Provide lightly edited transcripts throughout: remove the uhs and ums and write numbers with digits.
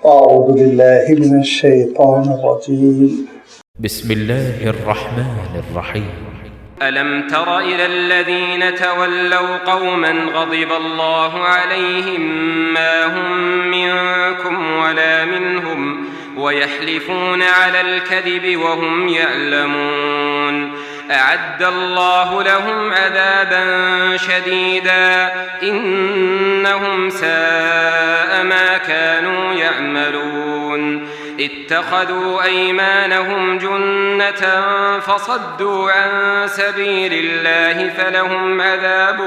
أعوذ بالله من الشيطان الرجيم بسم الله الرحمن الرحيم ألم تر إلى الذين تولوا قوما غضب الله عليهم ما هم منكم ولا منهم ويحلفون على الكذب وهم يعلمون أعد الله لهم عذابا شديدا إنهم ساء ما كانوا يعملون اتخذوا أيمانهم جنة فصدوا عن سبيل الله فلهم عذاب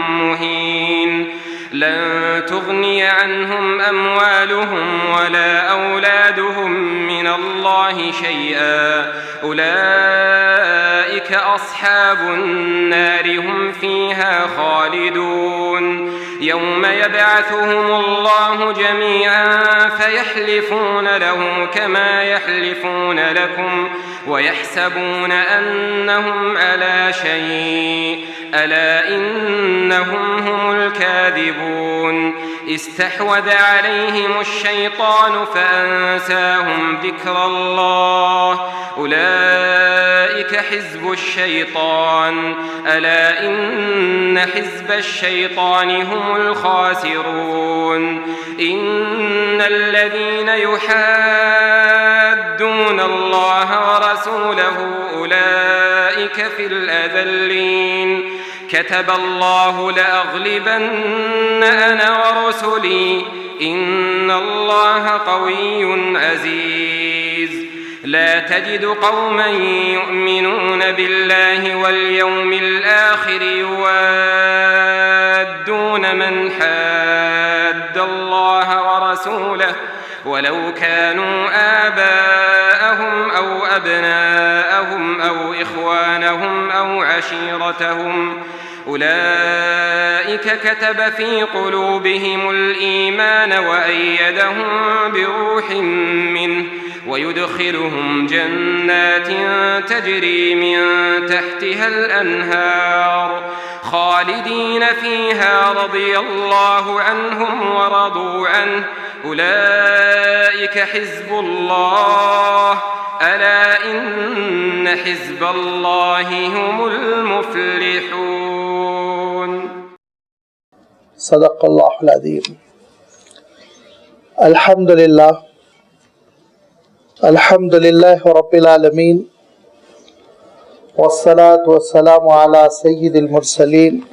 مهين لن تغني عنهم أموالهم ولا أولادهم من الله شيئا أولئك أصحاب النار هم فيها خالدون يوم يبعثهم الله جميعا فيحلفون له كما يحلفون لكم ويحسبون أنهم على شيء ألا إنهم هم الكاذبون استحوذ عليهم الشيطان فأنساهم ذكر الله أولئك حزب الشيطان ألا إن حزب الشيطان هم الخاسرون إن الذين يحادون الله ورسوله أولئك في الأذلين كتب الله لأغلبن أنا ورسلي إن الله قوي عزيز لا تجد قوما يؤمنون بالله واليوم الآخر يوادون من حاد الله ورسوله ولو كانوا آباءهم أو أبناءهم أو إخوانهم أو عشيرتهم أولئك كتب في قلوبهم الإيمان وأيدهم بروح منه ويدخلهم جنات تجري من تحتها الأنهار خالدين فيها رضي الله عنهم ورضوا عنه أولئك حزب الله ألا إن حزب الله هم المفلحون صدق الله العظيم. الحمد لله رب العالمين والصلاة والسلام على سيد المرسلين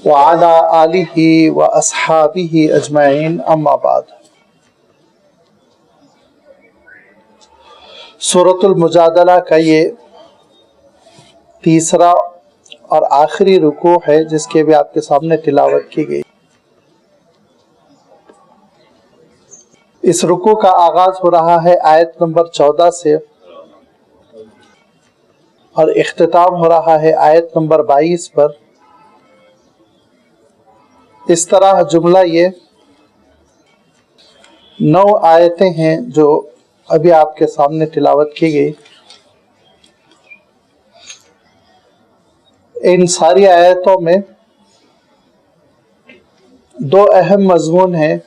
وعلى آله وأصحابه أجمعين أما بعد. سورۃ المجادلہ کا یہ تیسرا اور آخری رکوع ہے جس کے بھی آپ کے سامنے تلاوت کی گئی. اس رکوع کا آغاز ہو رہا ہے آیت نمبر 14 سے اور اختتام ہو رہا ہے آیت نمبر 22 پر. اس طرح جملہ یہ 9 آیتیں ہیں جو ابھی آپ کے سامنے تلاوت کی گئی. ان ساری آیتوں میں 2 اہم مضمون ہیں.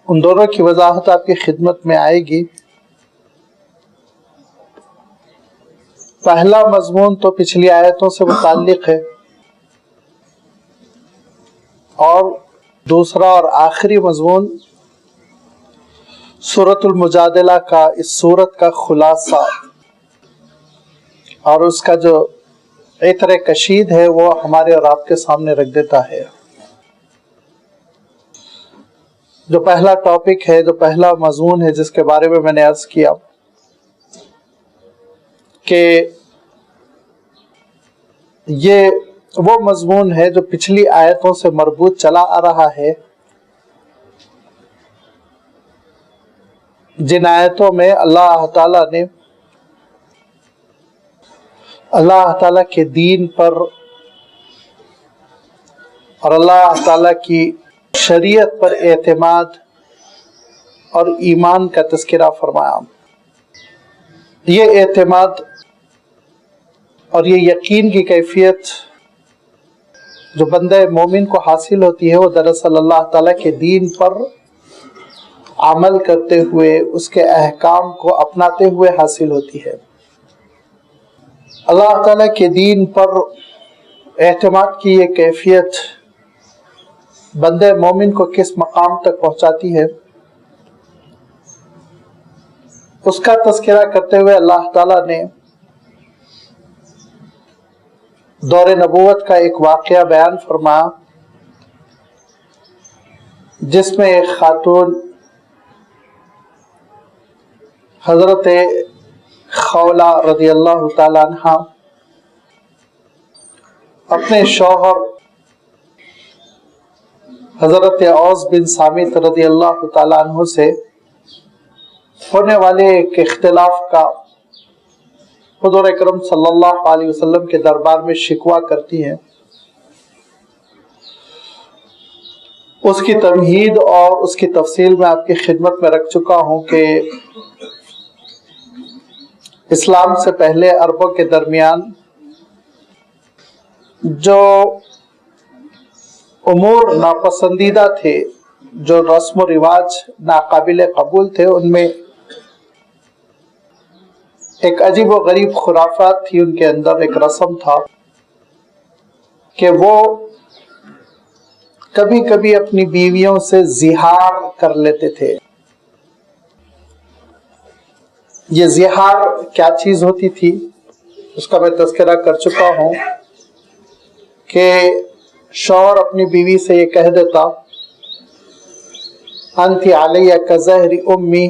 ان دونوں کی وضاحت آپ کی خدمت میں آئے گی. پہلا مضمون تو پچھلی آیتوں سے متعلق ہے اور دوسرا اور آخری مضمون سورۃ المجادلہ کا اس سورت کا خلاصہ اور اس کا جو عطر کشید ہے وہ ہمارے اور آپ کے سامنے رکھ دیتا ہے. جو پہلا ٹاپک ہے، جو پہلا مضمون ہے جس کے بارے میں نے عرض کیا کہ یہ وہ مضمون ہے جو پچھلی آیتوں سے مربوط چلا آ رہا ہے، جن آیتوں میں اللہ تعالیٰ نے اللہ تعالیٰ کے دین پر اور اللہ تعالیٰ کی شریعت پر اعتماد اور ایمان کا تذکرہ فرمایا. یہ اعتماد اور یہ یقین کی کیفیت جو بندہ مومن کو حاصل ہوتی ہے وہ دراصل اللہ تعالیٰ کے دین پر عمل کرتے ہوئے اس کے احکام کو اپناتے ہوئے حاصل ہوتی ہے۔ اللہ تعالیٰ کے دین پر اعتماد کی یہ کیفیت بندہ مومن کو کس مقام تک پہنچاتی ہے، اس کا تذکرہ کرتے ہوئے اللہ تعالیٰ نے دور نبوت کا ایک واقعہ بیان فرمایا، جس میں ایک خاتون حضرت خولہ رضی اللہ تعالیٰ عنہ اپنے شوہر حضرت اوس بن صامت رضی اللہ تعالیٰ عنہ سے ہونے والے ایک اختلاف کا حضور اکرم صلی اللہ علیہ وسلم کے دربار میں شکوہ کرتی ہیں۔ اس کی تمہید اور اس کی تفصیل میں آپ کی خدمت میں رکھ چکا ہوں کہ اسلام سے پہلے عربوں کے درمیان جو امور ناپسندیدہ تھے، جو رسم و رواج ناقابل قبول تھے، ان میں ایک عجیب و غریب خرافات تھی۔ ان کے اندر ایک رسم تھا کہ وہ کبھی کبھی اپنی بیویوں سے زہار کر لیتے تھے۔ یہ زہار کیا چیز ہوتی تھی اس کا میں تذکرہ کر چکا ہوں کہ شوہر اپنی بیوی سے یہ کہہ دیتا، انتی علیہ کظہر امی،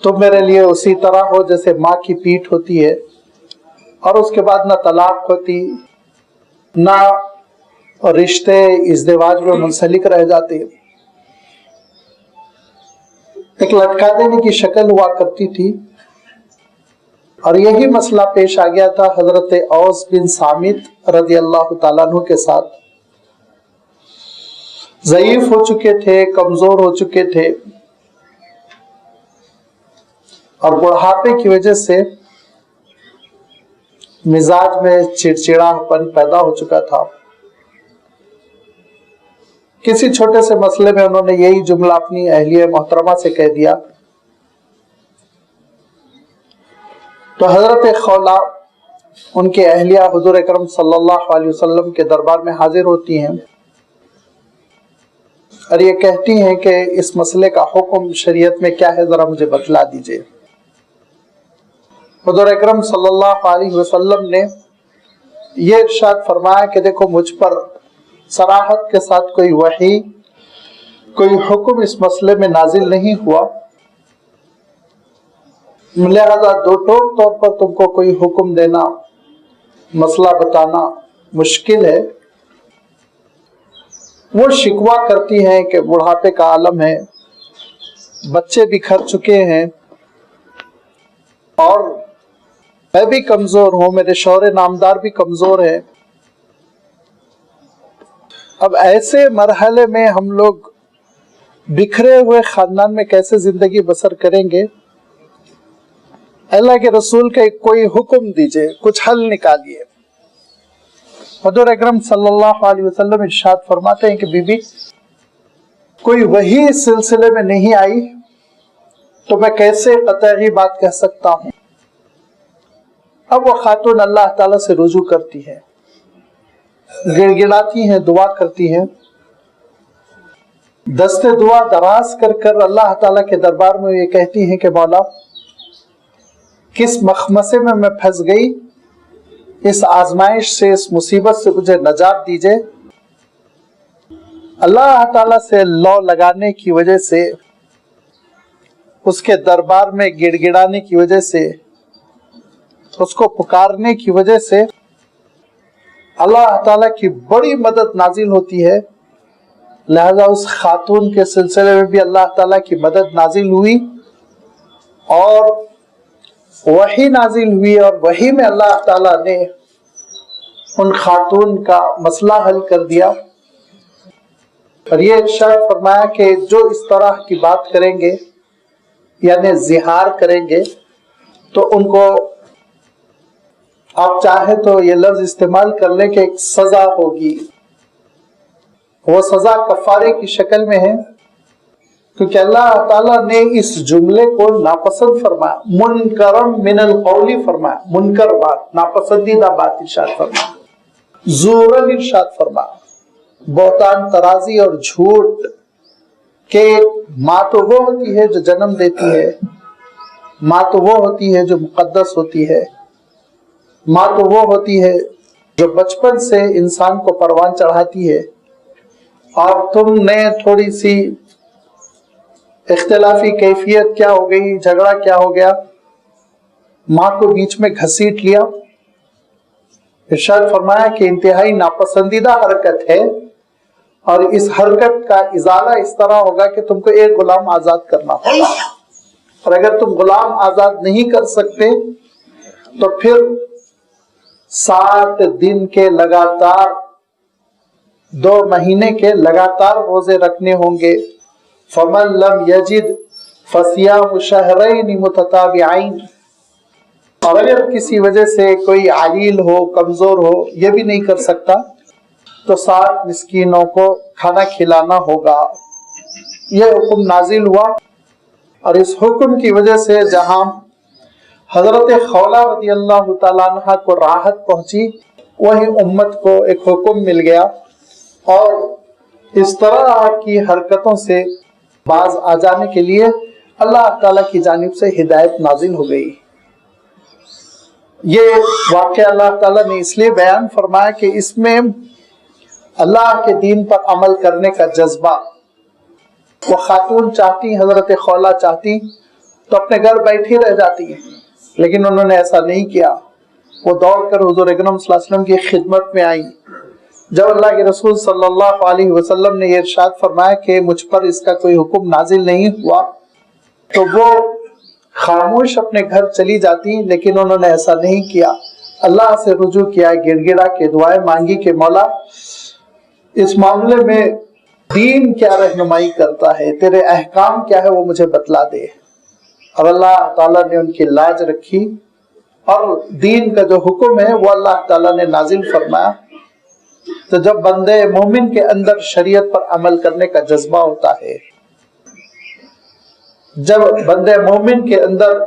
تم میرے لیے اسی طرح ہو جیسے ماں کی پیٹھ ہوتی ہے، اور اس کے بعد نہ طلاق ہوتی، نہ رشتے ازدواج میں منسلک رہ جاتے، ایک لٹکا دینے کی شکل ہوا کرتی تھی۔ اور یہی مسئلہ پیش آ گیا تھا حضرت اوس بن صامت رضی اللہ تعالیٰ عنہ کے ساتھ۔ ضعیف ہو چکے تھے، کمزور ہو چکے تھے، اور بڑھاپے کی وجہ سے مزاج میں چڑچڑاپن پیدا ہو چکا تھا۔ کسی چھوٹے سے مسئلے میں انہوں نے یہی جملہ اپنی اہلیہ محترمہ سے کہہ دیا تو حضرت خولہ ان کے اہلیہ حضور اکرم صلی اللہ علیہ وسلم کے دربار میں حاضر ہوتی ہیں اور یہ کہتی ہیں کہ اس مسئلے کا حکم شریعت میں کیا ہے، ذرا مجھے بتلا دیجئے۔ حضور اکرم صلی اللہ علیہ وسلم نے یہ ارشاد فرمایا کہ دیکھو، مجھ پر صراحت کے ساتھ کوئی وحی، کوئی حکم اس مسئلے میں نازل نہیں ہوا، لہذا دو ٹوک طور پر تم کو کوئی حکم دینا، مسئلہ بتانا مشکل ہے۔ وہ شکوہ کرتی ہیں کہ بڑھاپے کا عالم ہے، بچے بکھر چکے ہیں، اور میں بھی کمزور ہوں، میرے شوہر نامدار بھی کمزور ہے۔ اب ایسے مرحلے میں ہم لوگ بکھرے ہوئے خاندان میں کیسے زندگی بسر کریں گے؟ اللہ کے رسول کا کوئی حکم دیجئے، کچھ حل نکالیے۔ حضور اکرم صلی اللہ علیہ وسلم ارشاد فرماتے ہیں کہ بی بی، کوئی وحی اس سلسلے میں نہیں آئی تو میں کیسے قطعی بات کہہ سکتا ہوں؟ اب وہ خاتون اللہ تعالیٰ سے رجوع کرتی ہے، گڑ گڑاتی ہیں، دعا کرتی ہیں، دست دعا دراز کر کر اللہ تعالیٰ کے دربار میں یہ کہتی ہیں کہ مولا، کس مخمصے میں میں پھنس گئی، اس آزمائش سے، اس مصیبت سے مجھے نجات دیجئے۔ اللہ تعالیٰ سے لو لگانے کی وجہ سے، اس کے دربار میں گڑ گڑانے کی وجہ سے، اس کو پکارنے کی وجہ سے اللہ تعالیٰ کی بڑی مدد نازل ہوتی ہے۔ لہذا اس خاتون کے سلسلے میں بھی اللہ تعالیٰ کی مدد نازل ہوئی اور وحی نازل ہوئی، اور وحی میں اللہ تعالیٰ نے ان خاتون کا مسئلہ حل کر دیا، اور یہ ارشاد فرمایا کہ جو اس طرح کی بات کریں گے، یعنی زہار کریں گے، تو ان کو آپ چاہے تو یہ لفظ استعمال کر لیں کہ ایک سزا ہوگی، وہ سزا کفارے کی شکل میں ہے، کیونکہ اللہ تعالیٰ نے اس جملے کو ناپسند فرمایا، منکرم من القولی فرمایا، منکر بات، ناپسندیدہ بات ارشاد فرمایا، زورن ارشاد فرمایا، بہتان ترازی اور جھوٹ کہ ماں تو وہ ہوتی ہے جو جنم دیتی ہے، ماں تو وہ ہوتی ہے جو مقدس ہوتی ہے، ماں تو وہ ہوتی ہے جو بچپن سے انسان کو پروان چڑھاتی ہے، اور تم نے تھوڑی سی اختلافی کیفیت کیا ہو گئی، جھگڑا کیا ہو گیا، ماں کو بیچ میں گھسیٹ لیا۔ ارشاد فرمایا کہ انتہائی ناپسندیدہ حرکت ہے، اور اس حرکت کا ازالہ اس طرح ہوگا کہ تم کو ایک غلام آزاد کرنا ہوگا، اور اگر تم غلام آزاد نہیں کر سکتے تو پھر 60 دن کے لگاتار 2 مہینے کے لگاتار روزے رکھنے ہوں گے۔ فَمَن لَمْ يَجِدْ فَصِيَامُ شَهْرَيْنِ مُتَتَابِعَيْنِ، اور اگر کسی وجہ سے کوئی علیل ہو، کمزور ہو، یہ بھی نہیں کر سکتا تو 7 مسکینوں کو کھانا کھلانا ہوگا۔ یہ حکم نازل ہوا، اور اس حکم کی وجہ سے جہاں حضرت خولہ رضی اللہ تعالیٰ عنہ کو راحت پہنچی، وہی امت کو ایک حکم مل گیا، اور اس طرح کی حرکتوں سے باز آ جانے کے لیے اللہ تعالیٰ کی جانب سے ہدایت نازل ہو گئی۔ یہ واقعہ اللہ تعالیٰ نے اس لیے بیان فرمایا کہ اس میں اللہ کے دین پر عمل کرنے کا جذبہ، وہ خاتون چاہتی، حضرت خولہ چاہتی تو اپنے گھر بیٹھی رہ جاتی ہیں، لیکن انہوں نے ایسا نہیں کیا، وہ دوڑ کر حضور اکرم صلی اللہ علیہ وسلم کی خدمت میں آئی۔ جب اللہ کے رسول صلی اللہ علیہ وسلم نے یہ ارشاد فرمایا کہ مجھ پر اس کا کوئی حکم نازل نہیں ہوا، تو وہ خاموش اپنے گھر چلی جاتی، لیکن انہوں نے ایسا نہیں کیا، اللہ سے رجوع کیا، گڑ گڑا کے دعائیں مانگی کہ مولا اس معاملے میں دین کیا رہنمائی کرتا ہے، تیرے احکام کیا ہے وہ مجھے بتلا دے، اور اللہ تعالیٰ نے ان کی لاج رکھی، اور دین کا جو حکم ہے وہ اللہ تعالیٰ نے نازل فرمایا۔ تو جب بندے مومن کے اندر شریعت پر عمل کرنے کا جذبہ ہوتا ہے، جب بندے مومن کے اندر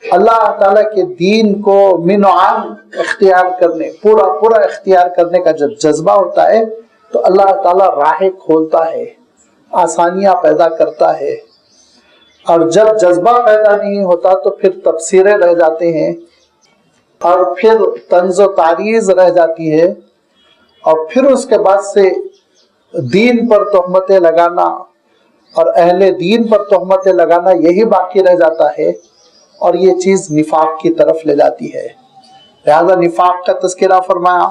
اللہ تعالیٰ کے دین کو من و عن اختیار کرنے، پورا اختیار کرنے کا جب جذبہ ہوتا ہے تو اللہ تعالیٰ راہیں کھولتا ہے، آسانیاں پیدا کرتا ہے، اور جب جذبہ پیدا نہیں ہوتا تو پھر تبصرے رہ جاتے ہیں، اور پھر طنز و تعریض رہ جاتی ہے، اور پھر اس کے بعد سے دین پر تہمتیں لگانا اور اہل دین پر تہمتیں لگانا یہی باقی رہ جاتا ہے، اور یہ چیز نفاق کی طرف لے جاتی ہے۔ لہذا نفاق کا تذکرہ فرمایا،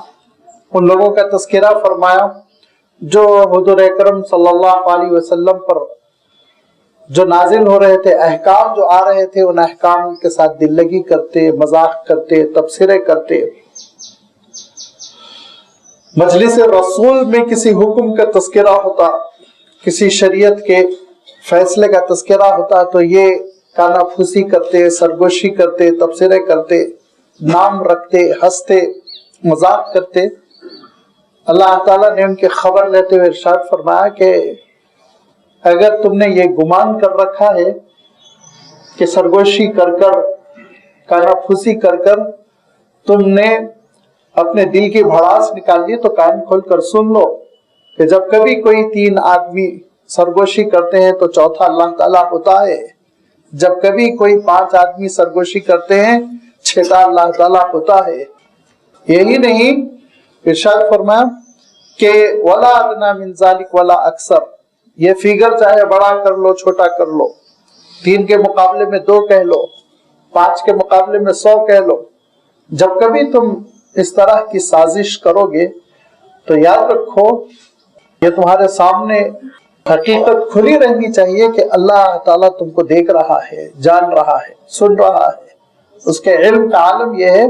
ان لوگوں کا تذکرہ فرمایا جو حضور اکرم صلی اللہ علیہ وسلم پر جو نازل ہو رہے تھے، احکام جو آ رہے تھے، ان احکام کے ساتھ دل لگی کرتے، مذاق کرتے، تبصرے کرتے۔ مجلس رسول میں کسی حکم کا تذکرہ ہوتا، کسی شریعت کے فیصلے کا تذکرہ ہوتا تو یہ کانا پھوسی کرتے، سرگوشی کرتے، تبصرے کرتے، نام رکھتے، ہنستے، مذاق کرتے۔ اللہ تعالیٰ نے ان کی خبر لیتے ہوئے ارشاد فرمایا کہ اگر تم نے یہ گمان کر رکھا ہے کہ سرگوشی کر کر، کانا پھوسی کر کر تم نے اپنے دل کی بھڑاس نکال لی، تو کان کھول کر سن لو کہ جب کبھی کوئی 3 آدمی سرگوشی کرتے ہیں تو چوتھا اللہ تعالیٰ ہوتا ہے، جب کبھی کوئی 5 آدمی سرگوشی کرتے ہیں 6واں اللہ تعالیٰ ہوتا ہے۔ یہی نہیں، ارشاد فرمایا کہ وَلَا أَدْنَىٰ مِنْ ذَلِكَ وَلَا أَكْثَرَ، یہ فگر چاہے بڑا کر لو چھوٹا کر لو، 3 کے مقابلے میں 2 کہہ لو، 5 کے مقابلے میں 100 کہہ لو، جب کبھی تم اس طرح کی سازش کرو گے تو یاد رکھو یہ تمہارے سامنے حقیقت کھلی رہنی چاہیے کہ اللہ تعالیٰ تم کو دیکھ رہا ہے، جان رہا ہے، سن رہا ہے۔ اس کے علم کا عالم یہ ہے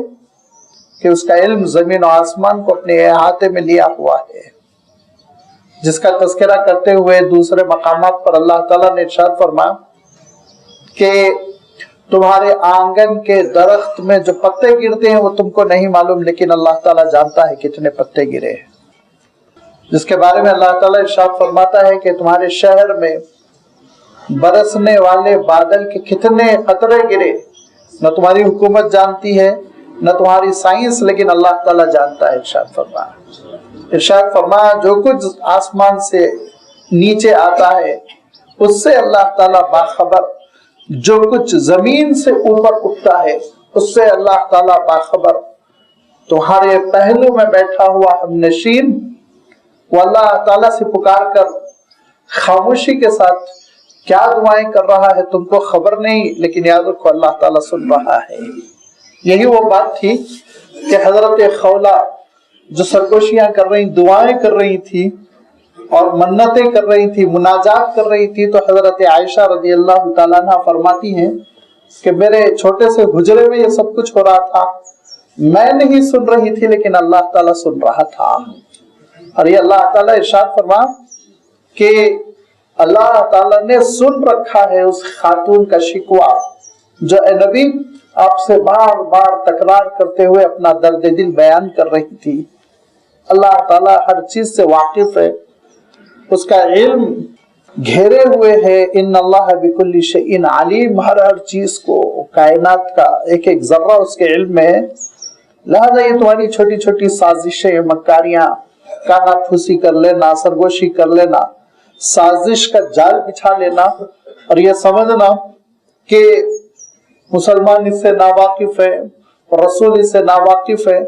کہ اس کا علم زمین و آسمان کو اپنے احاطے میں لیا ہوا ہے، جس کا تذکرہ کرتے ہوئے دوسرے مقامات پر اللہ تعالیٰ نے ارشاد فرمایا کہ تمہارے آنگن کے درخت میں جو پتے گرتے ہیں وہ تم کو نہیں معلوم، لیکن اللہ تعالیٰ جانتا ہے کتنے پتے گرے ہیں۔ جس کے بارے میں اللہ تعالیٰ ارشاد فرماتا ہے کہ تمہارے شہر میں برسنے والے بادل کے کتنے قطرے گرے، نہ تمہاری حکومت جانتی ہے نہ تمہاری سائنس، لیکن اللہ تعالیٰ جانتا ہے۔ ارشاد فرمایا جو کچھ آسمان سے نیچے آتا ہے اس سے اللہ تعالیٰ باخبر، جو کچھ زمین سے اوپر اٹھتا ہے اس سے اللہ تعالیٰ باخبر۔ تمہارے پہلو میں بیٹھا ہوا ہم نشین وہ اللہ تعالیٰ سے پکار کر خاموشی کے ساتھ کیا دعائیں کر رہا ہے تم کو خبر نہیں، لیکن یاد رکھو اللہ تعالیٰ سن رہا ہے۔ یہی وہ بات تھی کہ حضرت خولہ جو سرگوشیاں کر رہی، دعائیں کر رہی تھی اور منتیں کر رہی تھی، مناجات کر رہی تھی، تو حضرت عائشہ رضی اللہ تعالیٰ عنہ فرماتی ہیں کہ میرے چھوٹے سے حجرے میں یہ سب کچھ ہو رہا تھا، میں نہیں سن رہی تھی لیکن اللہ تعالیٰ سن رہا تھا۔ اور یہ اللہ تعالیٰ ارشاد فرما کہ اللہ تعالیٰ نے سن رکھا ہے اس خاتون کا شکوہ جو اے نبی آپ سے بار بار تکرار کرتے ہوئے اپنا درد دل بیان کر رہی تھی۔ اللہ تعالیٰ ہر چیز سے واقف ہے، اس کا علم گھیرے ہوئے ہے۔ ان اللہ بکل شیء علیم، ہر چیز کو، کائنات کا ایک ایک ذرہ اس کے علم میں ہے۔ لہذا یہ تمہاری چھوٹی چھوٹی سازشیں، مکاریاں، کانا پھوسی کر لینا، سرگوشی کر لینا، سازش کا جال بچھا لینا اور یہ سمجھنا کہ مسلمان اس سے ناواقف ہے، رسول اس سے ناواقف ہے،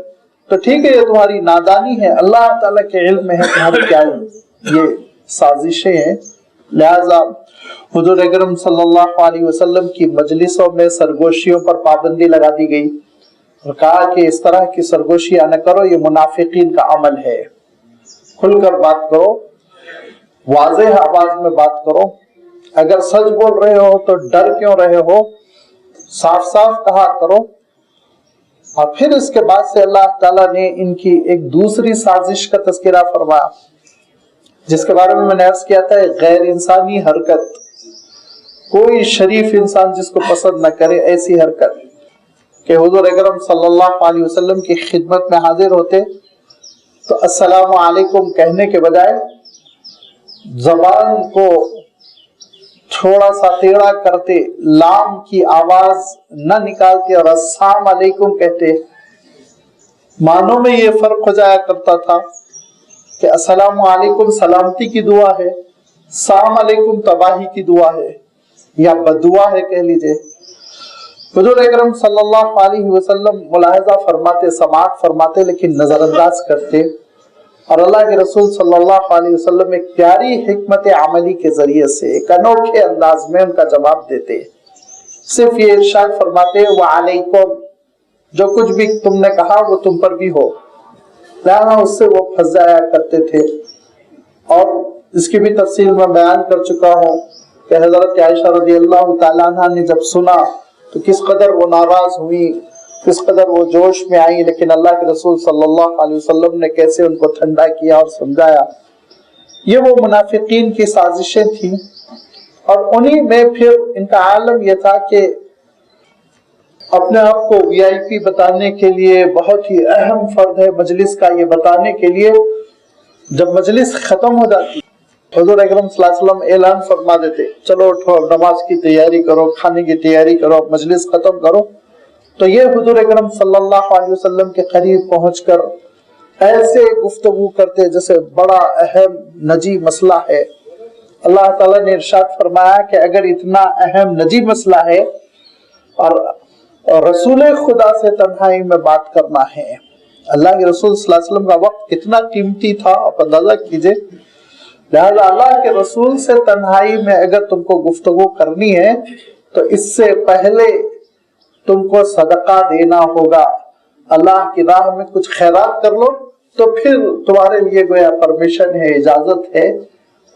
تو ٹھیک ہے یہ تمہاری نادانی ہے، اللہ تعالیٰ کے علم میں ہے تمہاری کیا یہ سازشیں ہیں۔ لہذا حضور اکرم صلی اللہ علیہ وسلم کی مجلسوں میں سرگوشیوں پر پابندی لگا دی گئی اور کہا کہ اس طرح کی سرگوشیاں نہ کرو، یہ منافقین کا عمل ہے۔ کھل کر بات کرو، واضح آواز میں بات کرو، اگر سچ بول رہے ہو تو ڈر کیوں رہے ہو، صاف صاف کہا کرو۔ اور پھر اس کے بعد سے اللہ تعالیٰ نے ان کی ایک دوسری سازش کا تذکرہ فرمایا جس کے بارے میں نے عرض کیا تھا، غیر انسانی حرکت، کوئی شریف انسان جس کو پسند نہ کرے ایسی حرکت کہ حضور اکرم صلی اللہ علیہ وسلم کی خدمت میں حاضر ہوتے تو السلام علیکم کہنے کے بجائے زبان کو تھوڑا سا ٹیڑھا کرتے، لام کی آواز نہ نکالتے اور السلام علیکم کہتے۔ معنوں میں یہ فرق ہو جایا کرتا تھا کہ السلام علیکم سلامتی کی دعا ہے، السلام علیکم تباہی کی دعا ہے یا بددعا ہے کہہ لیجئے۔ حضور اکرم صلی اللہ علیہ وسلم ملاحظہ فرماتے، سماعت فرماتے، لیکن نظر انداز کرتے، اور اللہ کے رسول صلی اللہ علیہ وسلم ایک پیاری حکمت عملی کے ذریعے سے ایک انوکھے انداز میں ان کا جواب دیتے، صرف یہ ارشاد فرماتے وعلیکم، جو کچھ بھی تم نے کہا وہ تم پر بھی ہو۔ لہذا اس سے وہ پھنس جایا کرتے تھے، اور اس کی بھی تفصیل میں بیان کر چکا ہوں کہ حضرت عائشہ رضی اللہ تعالیٰ عنہ نے جب سنا تو کس قدر وہ ناراض ہوئی، کس قدر وہ جوش میں آئی، لیکن اللہ کے رسول صلی اللہ علیہ وسلم نے کیسے ان کو ٹھنڈا کیا اور سمجھایا۔ یہ وہ منافقین کی سازشیں تھیں، اور انہی میں پھر ان کا عالم یہ تھا کہ اپنے آپ کو وی آئی پی بتانے کے لیے، بہت ہی اہم فرد ہے مجلس کا یہ بتانے کے لیے، جب مجلس ختم ہو جاتی حضور اکرم صلی اللہ علیہ وسلم اعلان فرما دیتے چلو اٹھو، نماز کی تیاری کرو، کھانے کی تیاری کرو، مجلس ختم کرو، تو یہ حضور اکرم صلی اللہ علیہ وسلم کے قریب پہنچ کر ایسے گفتگو کرتے جیسے بڑا اہم نجی مسئلہ ہے۔ اللہ تعالیٰ نے ارشاد فرمایا کہ اگر اتنا اہم نجی مسئلہ ہے اور رسول خدا سے تنہائی میں بات کرنا ہے، اللہ کے رسول صلی اللہ علیہ وسلم کا وقت کتنا قیمتی تھا آپ اندازہ کیجئے۔ لہذا اللہ کے رسول سے تنہائی میں اگر تم کو گفتگو کرنی ہے تو اس سے پہلے تم کو صدقہ دینا ہوگا، اللہ کی راہ میں کچھ خیرات کر لو، تو پھر تمہارے لیے گویا پرمیشن ہے، اجازت ہے،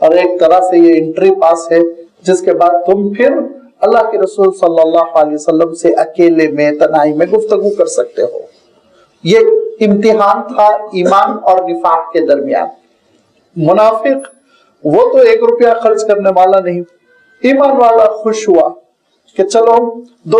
اور ایک طرح سے یہ انٹری پاس ہے، جس کے بعد تم پھر اللہ کے رسول صلی اللہ علیہ وسلم سے اکیلے میں تنہائی میں گفتگو کر سکتے ہو۔ یہ امتحان تھا ایمان اور نفاق کے درمیان۔ منافق وہ تو 1 روپیہ خرچ کرنے والا نہیں، ایمان والا خوش ہوا کہ چلو دو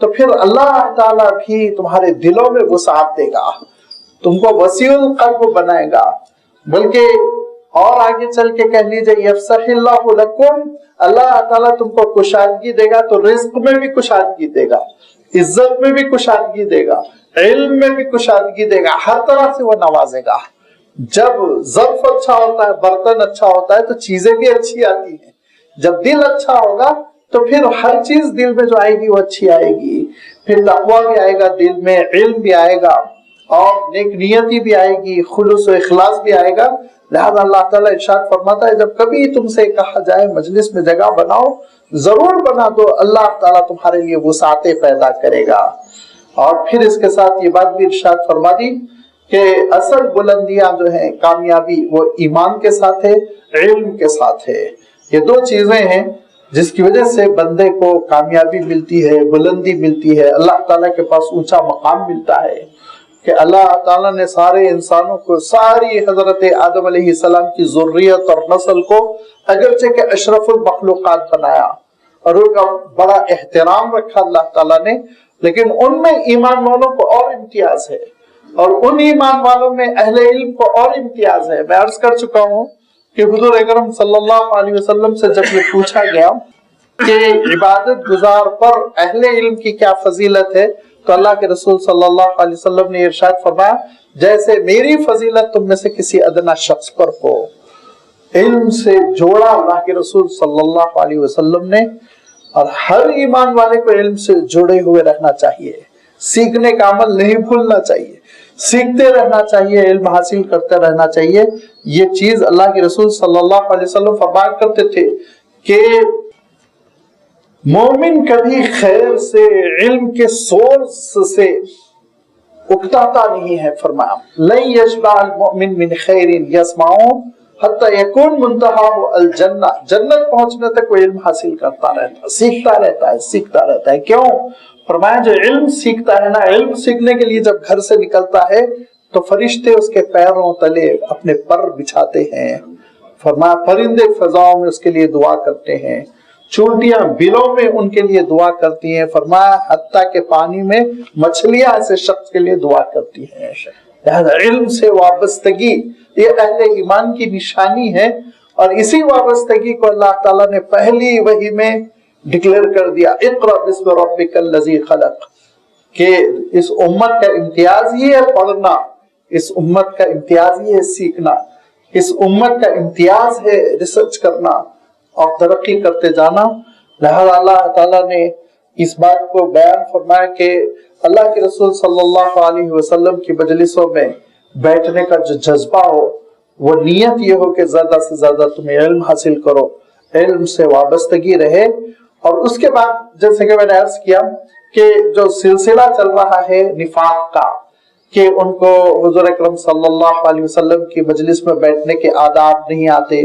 تو پھر اللہ تعالیٰ بھی تمہارے دلوں میں وسعت دے گا، تم کو وسیع القلب بنائے گا۔ بلکہ اور آگے چل کے کہہ لیجئے یفسح اللہ لکم، اللہ تعالیٰ تم کو کشادگی دے گا، تو رزق میں بھی کشادگی دے گا، عزت میں بھی کشادگی دے گا، علم میں بھی کشادگی دے گا، ہر طرح سے وہ نوازے گا۔ جب ظرف اچھا ہوتا ہے، برتن اچھا ہوتا ہے، تو چیزیں بھی اچھی آتی ہیں۔ جب دل اچھا ہوگا تو پھر ہر چیز دل میں جو آئے گی وہ اچھی آئے گی، پھر تقویٰ بھی آئے گا دل میں، علم بھی آئے گا، اور نیک نیتی بھی آئے گی، خلوص و اخلاص بھی آئے گا۔ لہذا اللہ تعالیٰ ارشاد فرماتا ہے جب کبھی تم سے کہا جائے مجلس میں جگہ بناؤ، ضرور بنا دو، اللہ تعالیٰ تمہارے لیے وسعتیں پیدا کرے گا۔ اور پھر اس کے ساتھ یہ بات بھی ارشاد فرما دی کہ اصل بلندیاں جو ہیں، کامیابی، وہ ایمان کے ساتھ ہے، علم کے ساتھ ہے۔ یہ دو چیزیں ہیں جس کی وجہ سے بندے کو کامیابی ملتی ہے، بلندی ملتی ہے، اللہ تعالیٰ کے پاس اونچا مقام ملتا ہے۔ کہ اللہ تعالیٰ نے سارے انسانوں کو، ساری حضرت آدم علیہ السلام کی ذریت اور نسل کو اگرچہ کہ اشرف المخلوقات بنایا اور ان کا بڑا احترام رکھا اللہ تعالیٰ نے، لیکن ان میں ایمان والوں کو اور امتیاز ہے، اور ان ایمان والوں میں اہل علم کو اور امتیاز ہے۔ میں عرض کر چکا ہوں کہ حضور اکرم صلی اللہ علیہ وسلم سے جب یہ پوچھا گیا کہ عبادت گزار پر اہل علم کی کیا فضیلت ہے، تو اللہ کے رسول صلی اللہ علیہ وسلم نے ارشاد فرمایا جیسے میری فضیلت تم میں سے کسی ادنا شخص پر ہو۔ علم سے جوڑا اللہ کے رسول صلی اللہ علیہ وسلم نے، اور ہر ایمان والے کو علم سے جڑے ہوئے رہنا چاہیے، سیکھنے کا عمل نہیں بھولنا چاہیے، سیکھتے رہنا چاہیے، علم حاصل کرتے رہنا چاہیے۔ یہ چیز اللہ کے رسول صلی اللہ علیہ وسلم فرمایا کرتے تھے کہ مومن کبھی خیر سے، علم کے سورس سے اکتاتا نہیں ہے۔ فرمایا لن یشبع المؤمن من خیر یسمع حتی یکون منتہا الجنہ، جنت پہنچنے تک وہ علم حاصل کرتا رہتا ہے، سیکھتا رہتا ہے، سیکھتا رہتا ہے۔ کیوں؟ فرمایا جو علم سیکھتا ہے نا، علم سیکھنے کے لیے جب گھر سے نکلتا ہے تو فرشتے اس کے پیروں تلے اپنے پر بچھاتے ہیں۔ فرمایا پرندے فضاؤں میں اس کے لیے دعا کرتے ہیں، چونٹیاں بلوں میں ان کے لیے دعا کرتی ہیں۔ فرمایا حتیٰ کہ پانی میں مچھلیاں ایسے شخص کے لیے دعا کرتی ہیں۔ لہذا علم سے وابستگی یہ اہل ایمان کی نشانی ہے، اور اسی وابستگی کو اللہ تعالیٰ نے پہلی وحی میں ڈکلیئر کر دیا، اقرأ بسم ربک الذی خلق، کہ اس امت کا امتیاز ہی ہے پڑھنا، اس امت کا امتیاز ہی ہے سیکھنا، اس امت کا امتیاز ہے ریسرچ کرنا اور ترقی کرتے جانا۔ لہذا اللہ تعالیٰ نے اس بات کو بیان فرمایا کہ اللہ کے رسول صلی اللہ علیہ وسلم کی مجلسوں میں بیٹھنے کا جو جذبہ ہو، وہ نیت یہ ہو کہ زیادہ سے زیادہ تمہیں علم حاصل کرو، علم سے وابستگی رہے۔ اور اس کے بعد جیسے کہ میں نے عرض کیا کہ جو سلسلہ چل رہا ہے نفاق کا، کہ ان کو حضور اکرم صلی اللہ علیہ وسلم کی مجلس میں بیٹھنے کے آداب نہیں آتے،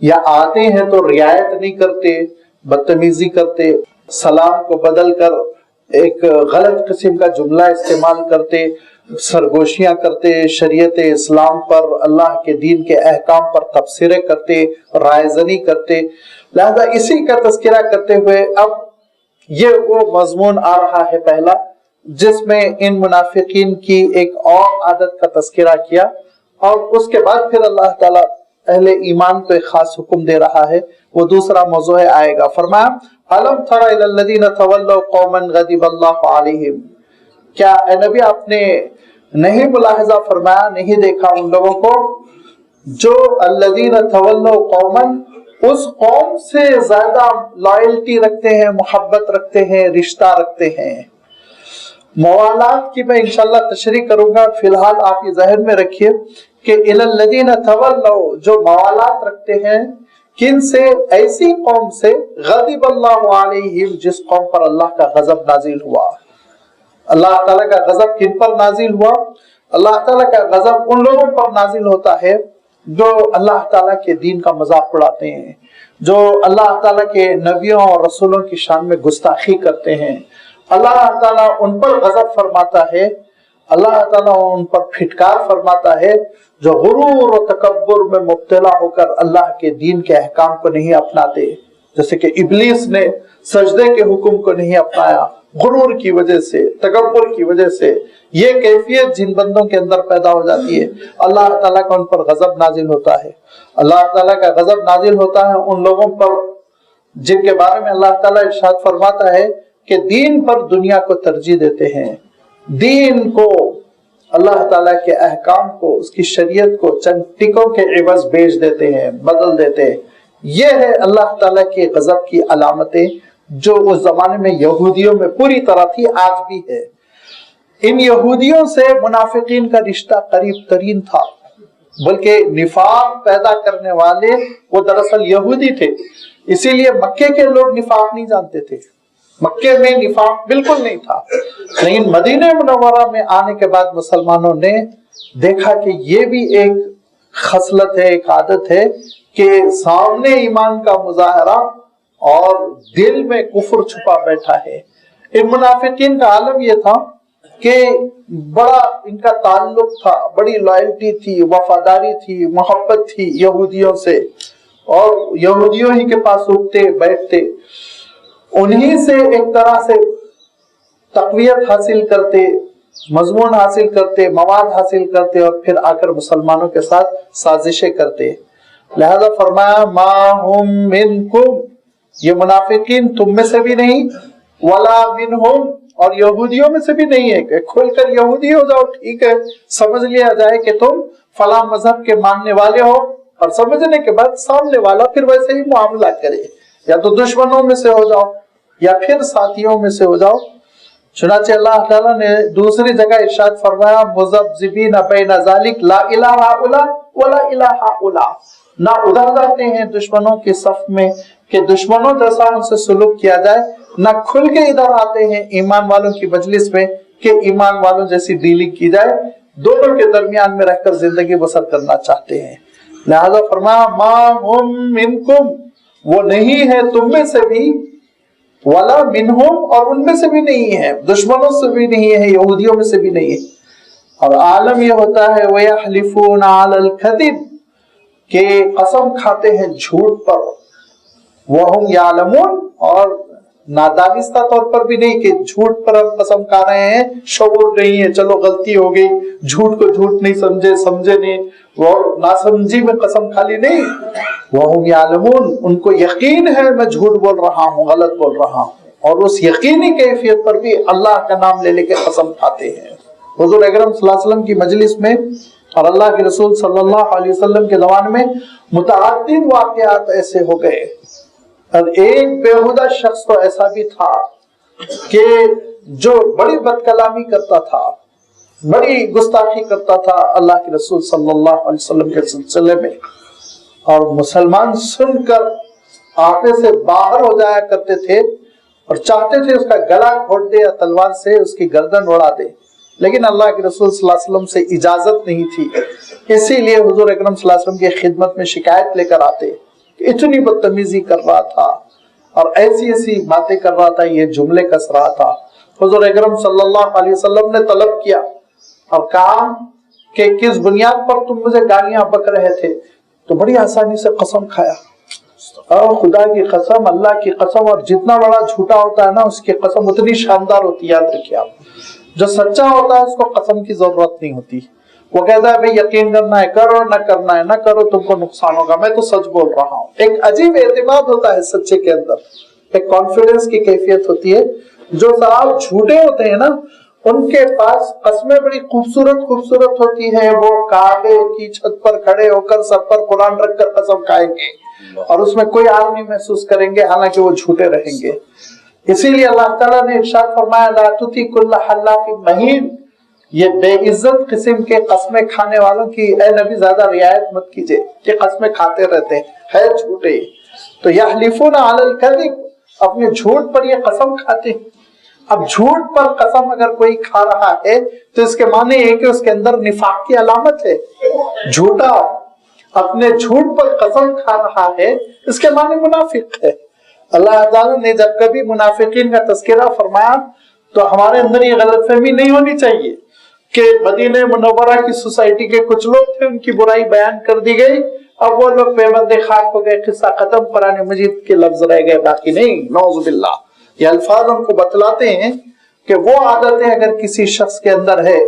یا آتے ہیں تو رعایت نہیں کرتے، بدتمیزی کرتے، سلام کو بدل کر ایک غلط قسم کا جملہ استعمال کرتے، سرگوشیاں کرتے، شریعت اسلام پر، اللہ کے دین کے احکام پر تبصرے کرتے، رائے زنی کرتے۔ لہذا اسی کا تذکرہ کرتے ہوئے اب یہ وہ مضمون آ رہا ہے پہلا، جس میں ان منافقین کی ایک اور عادت کا تذکرہ کیا، اور اس کے بعد پھر اللہ تعالیٰ اہل ایمان کو ایک خاص حکم دے رہا ہے، وہ دوسرا موضوع آئے گا۔ فرمایا الم تر الی الذین تولوا قوما غضب اللہ علیہم، کیا اے نبی آپ نے نہیں ملاحظہ فرمایا، نہیں دیکھا ان لوگوں کو جو الذین تولوا قوما، اس قوم سے زیادہ لائلٹی رکھتے ہیں، محبت رکھتے ہیں، رشتہ رکھتے ہیں۔ موالات کی میں انشاءاللہ تشریح کروں گا، فی الحال آپ یہ ذہن میں رکھیے کہ الی الذین تولوا، جو موالات رکھتے ہیں کن سے؟ ایسی قوم سے غضب اللہ علیہم، جس قوم پر اللہ کا غضب نازل ہوا۔ اللہ تعالیٰ کا غضب کن پر نازل ہوا؟ اللہ تعالیٰ کا غضب ان لوگوں پر نازل ہوتا ہے جو اللہ تعالیٰ کے دین کا مذاق اڑاتے ہیں، جو اللہ تعالیٰ کے نبیوں اور رسولوں کی شان میں گستاخی کرتے ہیں۔ اللہ تعالیٰ ان پر غضب فرماتا ہے، اللہ تعالیٰ ان پر پھٹکار فرماتا ہے جو غرور و تکبر میں مبتلا ہو کر اللہ کے دین کے احکام کو نہیں اپناتے، جیسے کہ ابلیس نے سجدے کے حکم کو نہیں اپنایا، غرور کی وجہ سے، تکبر کی وجہ سے یہ کیفیت جن بندوں کے اندر پیدا ہو جاتی ہے، اللہ تعالیٰ کا ان پر غضب نازل ہوتا ہے۔ اللہ تعالیٰ کا غضب نازل ہوتا ہے ان لوگوں پر جن کے بارے میں اللہ تعالیٰ ارشاد فرماتا ہے کہ دین پر دنیا کو ترجیح دیتے ہیں، دین کو، اللہ تعالیٰ کے احکام کو، اس کی شریعت کو چند ٹکوں کے عوض بیچ دیتے ہیں، بدل دیتے ہیں۔ یہ ہے اللہ تعالیٰ کے غضب کی علامتیں جو اس زمانے میں یہودیوں میں پوری طرح تھی، آج بھی ہے۔ ان یہودیوں سے منافقین کا رشتہ قریب ترین تھا، بلکہ نفاق پیدا کرنے والے وہ دراصل یہودی تھے، اسی لیے مکے کے لوگ نفاق نہیں جانتے تھے، مکے میں نفاق بالکل نہیں تھا۔ لیکن مدینہ منورہ میں آنے کے بعد مسلمانوں نے دیکھا کہ یہ بھی ایک خصلت ہے، ایک عادت ہے کہ سامنے ایمان کا مظاہرہ اور دل میں کفر چھپا بیٹھا ہے۔ ان منافقین کا عالم یہ تھا کہ بڑا ان کا تعلق تھا، بڑی لائلٹی تھی، وفاداری تھی، محبت تھی یہودیوں سے، اور یہودیوں ہی کے پاس اٹھتے بیٹھتے، انہی سے ایک طرح سے تقویت حاصل کرتے، مضمون حاصل کرتے، مواد حاصل کرتے، اور پھر آ کر مسلمانوں کے ساتھ سازشیں کرتے۔ لہذا فرمایا ما ہم منکم، یہ منافقین تم میں سے بھی نہیں، ولا منہم، اور یہودیوں میں سے بھی نہیں ہے کہ کھل کر یہودی ہو جاؤ، ٹھیک ہے، سمجھ لیا جائے کہ تم فلاں مذہب کے ماننے والے ہو، اور سمجھنے کے بعد سامنے والا پھر ویسے ہی معاملہ کرے، یا تو دشمنوں میں سے ہو جاؤ یا پھر ساتھیوں میں سے ہو جاؤ۔ چنانچہ اللہ تعالیٰ نے دوسری جگہ ارشاد فرمایا مذبذبین بین ذلک لا الہ ہؤلاء ولا الہ ہؤلاء، نہ ادھر جاتے ہیں دشمنوں کے صف میں کہ دشمنوں جیسا ان سے سلوک کیا جائے، نہ کھل کے ادھر آتے ہیں ایمان والوں کی مجلس میں کہ ایمان والوں جیسی ڈیلنگ کی جائے، دونوں کے درمیان میں رہ کر زندگی بسر کرنا چاہتے ہیں۔ لہذا فرمایا ما ہم منکم، وہ نہیں ہے تم میں سے بھی، ولا منہم، اور ان میں سے بھی نہیں ہے، دشمنوں سے بھی نہیں ہے، یہودیوں میں سے بھی نہیں ہے۔ اور عالم یہ ہوتا ہے وَيَحْلِفُونَ عَلَى الْكَذِبِ، کہ قسم کھاتے ہیں جھوٹ پر، وَهُمْ يَعْلَمُونَ، اور نادانستہ طور پر بھی نہیں کہ جھوٹ پر ہم قسم کھا رہے ہیں، شعور نہیں ہے، چلو غلطی ہو گئی، جھوٹ کو جھوٹ نہیں سمجھے، سمجھے نہیں، وہ ناسمجھی میں قسم کھا لی، نہیں، وَهُمْ يَعْلَمُونَ، ان کو یقین ہے میں جھوٹ بول رہا ہوں، غلط بول رہا ہوں، اور اس یقینی کیفیت پر بھی اللہ کا نام لے لے کے قسم کھاتے ہیں۔ حضور اکرم صلی اللہ علیہ وسلم کی مجلس میں اور اللہ کے رسول صلی اللہ علیہ وسلم کے زمانے میں متعدد واقعات ایسے ہو گئے، اور ایک بیہودہ شخص تو ایسا بھی تھا کہ جو بڑی بد کلامی کرتا تھا، بڑی گستاخی کرتا تھا اللہ کے رسول صلی اللہ علیہ وسلم کے سلسلے میں، اور مسلمان سن کر آپے سے باہر ہو جایا کرتے تھے اور چاہتے تھے اس کا گلا گھونٹ دے یا تلوار سے اس کی گردن اڑا دے، لیکن اللہ کے رسول صلی اللہ علیہ وسلم سے اجازت نہیں تھی، اسی لیے حضور اکرم صلی اللہ علیہ وسلم کی خدمت میں شکایت لے کر آتے کہ اتنی بدتمیزی کر رہا تھا اور ایسی ایسی باتیں کر رہا تھا، یہ جملے کس رہا تھا۔ حضور اکرم صلی اللہ علیہ وسلم نے طلب کیا اور کہا کہ کس بنیاد پر تم مجھے گالیاں بک رہے تھے؟ تو بڑی آسانی سے قسم کھایا، اور خدا کی قسم، اللہ کی قسم، اور جتنا بڑا جھوٹا ہوتا ہے نا اس کی قسم اتنی شاندار ہوتی ہے، یاد رکھیے آپ، جو سچا ہوتا ہے اس کو قسم کی ضرورت نہیں ہوتی، وہ کہتا ہے بھئی یقین کرنا ہے کرو، نہ کرنا ہے نہ کرو، تم کو نقصان ہوگا، میں تو سچ بول رہا ہوں۔ ایک عجیب اعتماد ہوتا ہے سچے کے اندر، ایک کانفیڈنس کی کیفیت ہوتی ہے۔ جو صاحب جھوٹے ہوتے ہیں نا ان کے پاس قسمیں بڑی خوبصورت خوبصورت ہوتی ہیں، وہ کعبے کی چھت پر کھڑے ہو کر سر پر قرآن رکھ کر قسم کھائیں گے اور اس میں کوئی عار نہیں محسوس کریں گے، حالانکہ وہ جھوٹے رہیں گے۔ اسی لیے اللہ تعالیٰ نے ارشاد فرمایا لا تطع کل حلاف مہین، یہ بے عزت قسم کے قسمیں کھانے والوں کی اے نبی زیادہ رعایت مت کیجئے کہ قسمیں کھاتے رہتے ہیں جھوٹے۔ تو یحلفون علی الکذب، اپنے جھوٹ پر یہ قسم کھاتے ہیں۔ اب جھوٹ پر قسم اگر کوئی کھا رہا ہے تو اس کے معنی یہ کہ اس کے اندر نفاق کی علامت ہے۔ جھوٹا اپنے جھوٹ پر قسم کھا رہا ہے اس کے معنی منافق ہے۔ اللہ تعالیٰ نے جب کبھی منافقین کا تذکرہ فرمایا تو ہمارے اندر یہ غلط فہمی نہیں ہونی چاہیے کہ مدینہ منورہ کی سوسائٹی کے کچھ لوگ تھے، ان کی برائی بیان کر دی گئی، اب وہ لوگ پیبند خاک ہو گئے، قصہ ختم، قرآن مجید کے لفظ رہ گئے، باقی نہیں، نعوذ باللہ۔ یہ الفاظ ہم کو بتلاتے ہیں کہ وہ عادتیں اگر کسی شخص کے اندر ہے،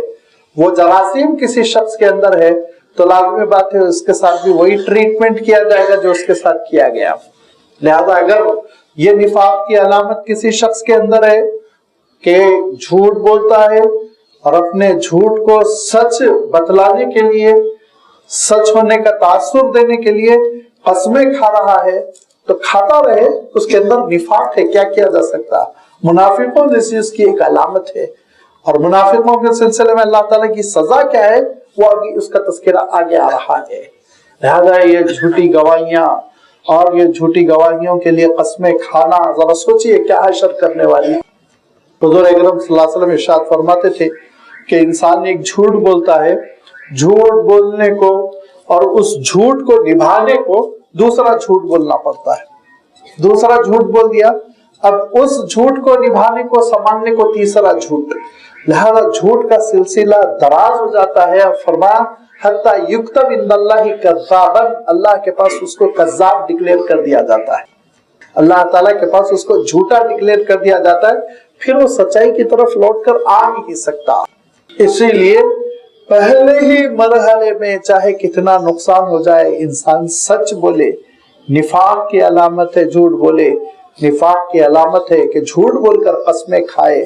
وہ جراثیم کسی شخص کے اندر ہے، تو لازمی بات ہے اس کے ساتھ بھی وہی ٹریٹمنٹ کیا جائے گا جو اس کے ساتھ کیا گیا۔ لہذا اگر یہ نفاق کی علامت کسی شخص کے اندر ہے کہ جھوٹ بولتا ہے اور اپنے جھوٹ کو سچ بتلانے کے لیے، سچ ہونے کا تاثر دینے کے لیے قسمیں کھا رہا ہے، تو کھاتا رہے، اس کے اندر نفاق ہے، کیا کیا جا سکتا۔ منافقوں جیسی اس کی ایک علامت ہے، اور منافقوں کے سلسلے میں اللہ تعالیٰ کی سزا کیا ہے وہ ابھی اس کا تذکرہ آگے آ رہا ہے۔ لہذا یہ جھوٹی گواہیاں اور یہ جھوٹی گواہیوں کے لیے قسمیں کھانا، ذرا سوچئے کیا حشر کرنے والی۔ حضور اکرم صلی اللہ علیہ وسلم ارشاد فرماتے تھے کہ انسان ایک جھوٹ بولتا ہے، جھوٹ بولنے کو اور اس جھوٹ کو نبھانے کو دوسرا جھوٹ بولنا پڑتا ہے۔ دوسرا جھوٹ بول دیا، اب اس جھوٹ کو نبھانے کو سنبھالنے کو تیسرا جھوٹ، لہذا جھوٹ کا سلسلہ دراز ہو جاتا ہے۔ اور فرمایا حتیٰ یکتب عند اللہ کذابا، اللہ کے پاس اس کو کذاب ڈکلیئر کر دیا جاتا ہے، اللہ تعالیٰ کے پاس اس کو جھوٹا ڈکلیئر کر دیا جاتا ہے، پھر وہ سچائی کی طرف لوٹ کر آ نہیں سکتا۔ اسی لیے پہلے ہی مرحلے میں چاہے کتنا نقصان ہو جائے انسان سچ بولے۔ نفاق کی علامت ہے جھوٹ بولے، نفاق کی علامت ہے کہ جھوٹ بول کر قسمیں کھائے۔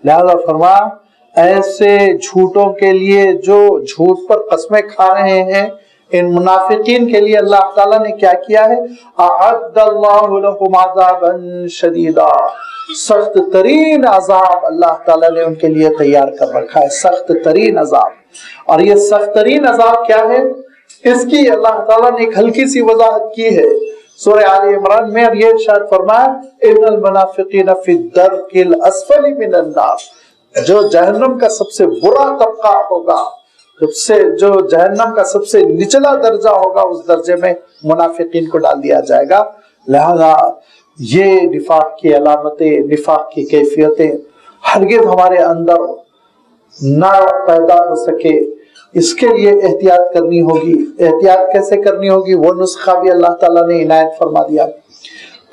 لہذا فرمایا ایسے جھوٹوں کے لیے جو جھوٹ پر قسمیں کھا رہے ہیں، ان منافقین کے لیے اللہ تعالیٰ نے کیا کیا ہے؟ اعد اللہ لہم عذابا شدیدا، سخت ترین عذاب اللہ تعالیٰ نے ان کے لیے تیار کر رکھا ہے، سخت ترین عذاب۔ اور یہ سخت ترین عذاب کیا ہے؟ اس کی اللہ تعالیٰ نے ایک ہلکی سی وضاحت کی ہے سورہ آل عمران میں، اور یہ ارشاد فرمایا ان المنافقین فی الدرک الاسفل من النار، جو جہنم کا سب سے برا طبقہ ہوگا، جو جہنم کا سب سے نچلا درجہ ہوگا، اس درجے میں منافقین کو ڈال دیا جائے گا۔ لہذا یہ نفاق کی علامتیں، نفاق کی کیفیتیں ہرگز ہمارے اندر نہ پیدا ہو سکے، اس کے لیے احتیاط کرنی ہوگی۔ احتیاط کیسے کرنی ہوگی؟ وہ نسخہ بھی اللہ تعالیٰ نے عنایت فرما دیا،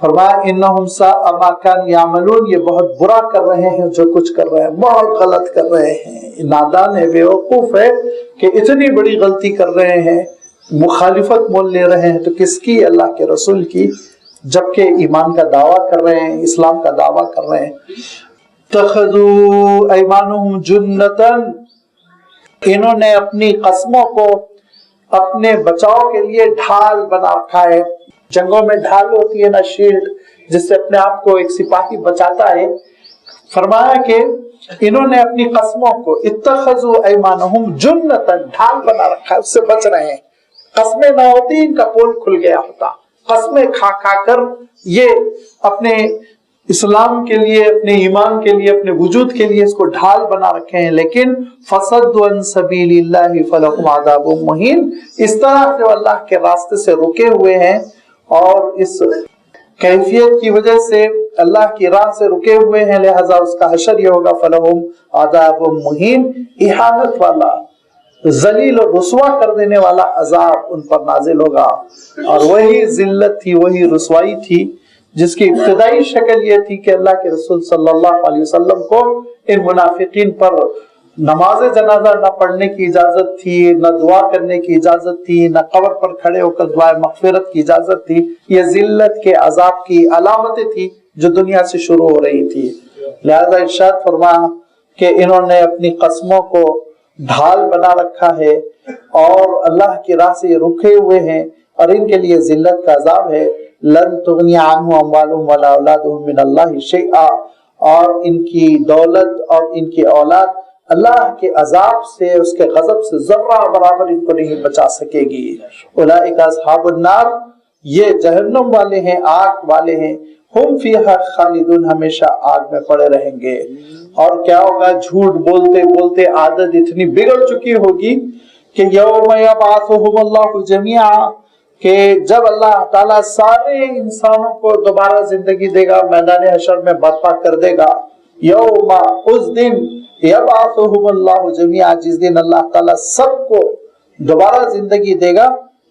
فرمایا انہم ساء ما کانوا یعملون، یہ بہت برا کر رہے ہیں جو کچھ کر رہے ہیں، بہت غلط کر رہے ہیں، نادان ہے، بیوقوف ہے کہ اتنی بڑی غلطی کر رہے ہیں، مخالفت مول لے رہے ہیں، تو کس کی؟ اللہ کے رسول کی، جبکہ ایمان کا دعویٰ کر رہے ہیں، اسلام کا دعویٰ کر رہے ہیں۔ اتخذوا ایمانہم جنتا، انہوں نے اپنی قسموں کو اپنے بچاؤ کے لیے ڈھال بنا رکھا ہے۔ جنگوں میں ڈھال ہوتی ہے نا، شیلڈ، جس سے اپنے آپ کو ایک سپاہی بچاتا ہے۔ فرمایا کہ انہوں نے اپنی قسموں کو اتخذوا ایمانہم جنتا، ڈھال بنا رکھا ہے، اس سے بچ رہے ہیں۔ قسمیں نہ ہوتی ان کا پول کھل گیا ہوتا، قسمیں کھا کھا کر یہ اپنے اسلام کے لیے، اپنے ایمان کے لیے، اپنے وجود کے لیے اس کو ڈھال بنا رکھے ہیں، لیکن فصدوا عن سبیل اللہ فلہم عذاب مہین، اس طرح سے وہ اللہ کے راستے سے رکے ہوئے ہیں، اور اس کیفیت کی وجہ سے اللہ کی راہ سے رکے ہوئے ہیں، لہذا اس کا حشر یہ ہوگا فلہم عذاب مہین، اہانت والا، ذلیل اور رسوا کر دینے والا عذاب ان پر نازل ہوگا۔ اور وہی ذلت تھی، وہی رسوائی تھی جس کی ابتدائی شکل یہ تھی کہ اللہ کے رسول صلی اللہ علیہ وسلم کو ان منافقین پر نماز جنازہ نہ پڑھنے کی اجازت تھی، نہ دعا کرنے کی اجازت تھی، نہ قبر پر کھڑے ہو کر دعائے مغفرت کی اجازت تھی۔ یہ ذلت کے عذاب کی علامتیں تھی جو دنیا سے شروع ہو رہی تھی۔ لہذا ارشاد فرمایا کہ انہوں نے اپنی قسموں کو ڈھال بنا رکھا ہے اور اللہ کی راہ سے رکے ہوئے ہیں، اور ان کے لیے ذلت کا عذاب ہے۔ لن تغنی عنہم اموالہم ولا اولادہم من اللہ شیئا، اور ان کی دولت اور ان کی اولاد اللہ کے عذاب سے، اس کے غضب سے ذرہ برابر ان کو نہیں بچا سکے گی۔ اولئک اصحاب النار، یہ جہنم والے ہیں، آگ والے ہیں، ہم فیہا خالدون، ہمیشہ آگ میں پڑے رہیں گے۔ اور کیا ہوگا؟ جھوٹ بولتے بولتے عادت اتنی بگڑ چکی ہوگی کہ یوم یبعثہم اللہ جمیعا، کہ جب اللہ تعالیٰ سارے انسانوں کو دوبارہ زندگی دے گا، میدان حشر میں برپا کر دے گا، یوم، اس دن، یبعثہم اللہ جمیعا، جس دن اللہ تعالیٰ سب کو دوبارہ زندگی دے گا،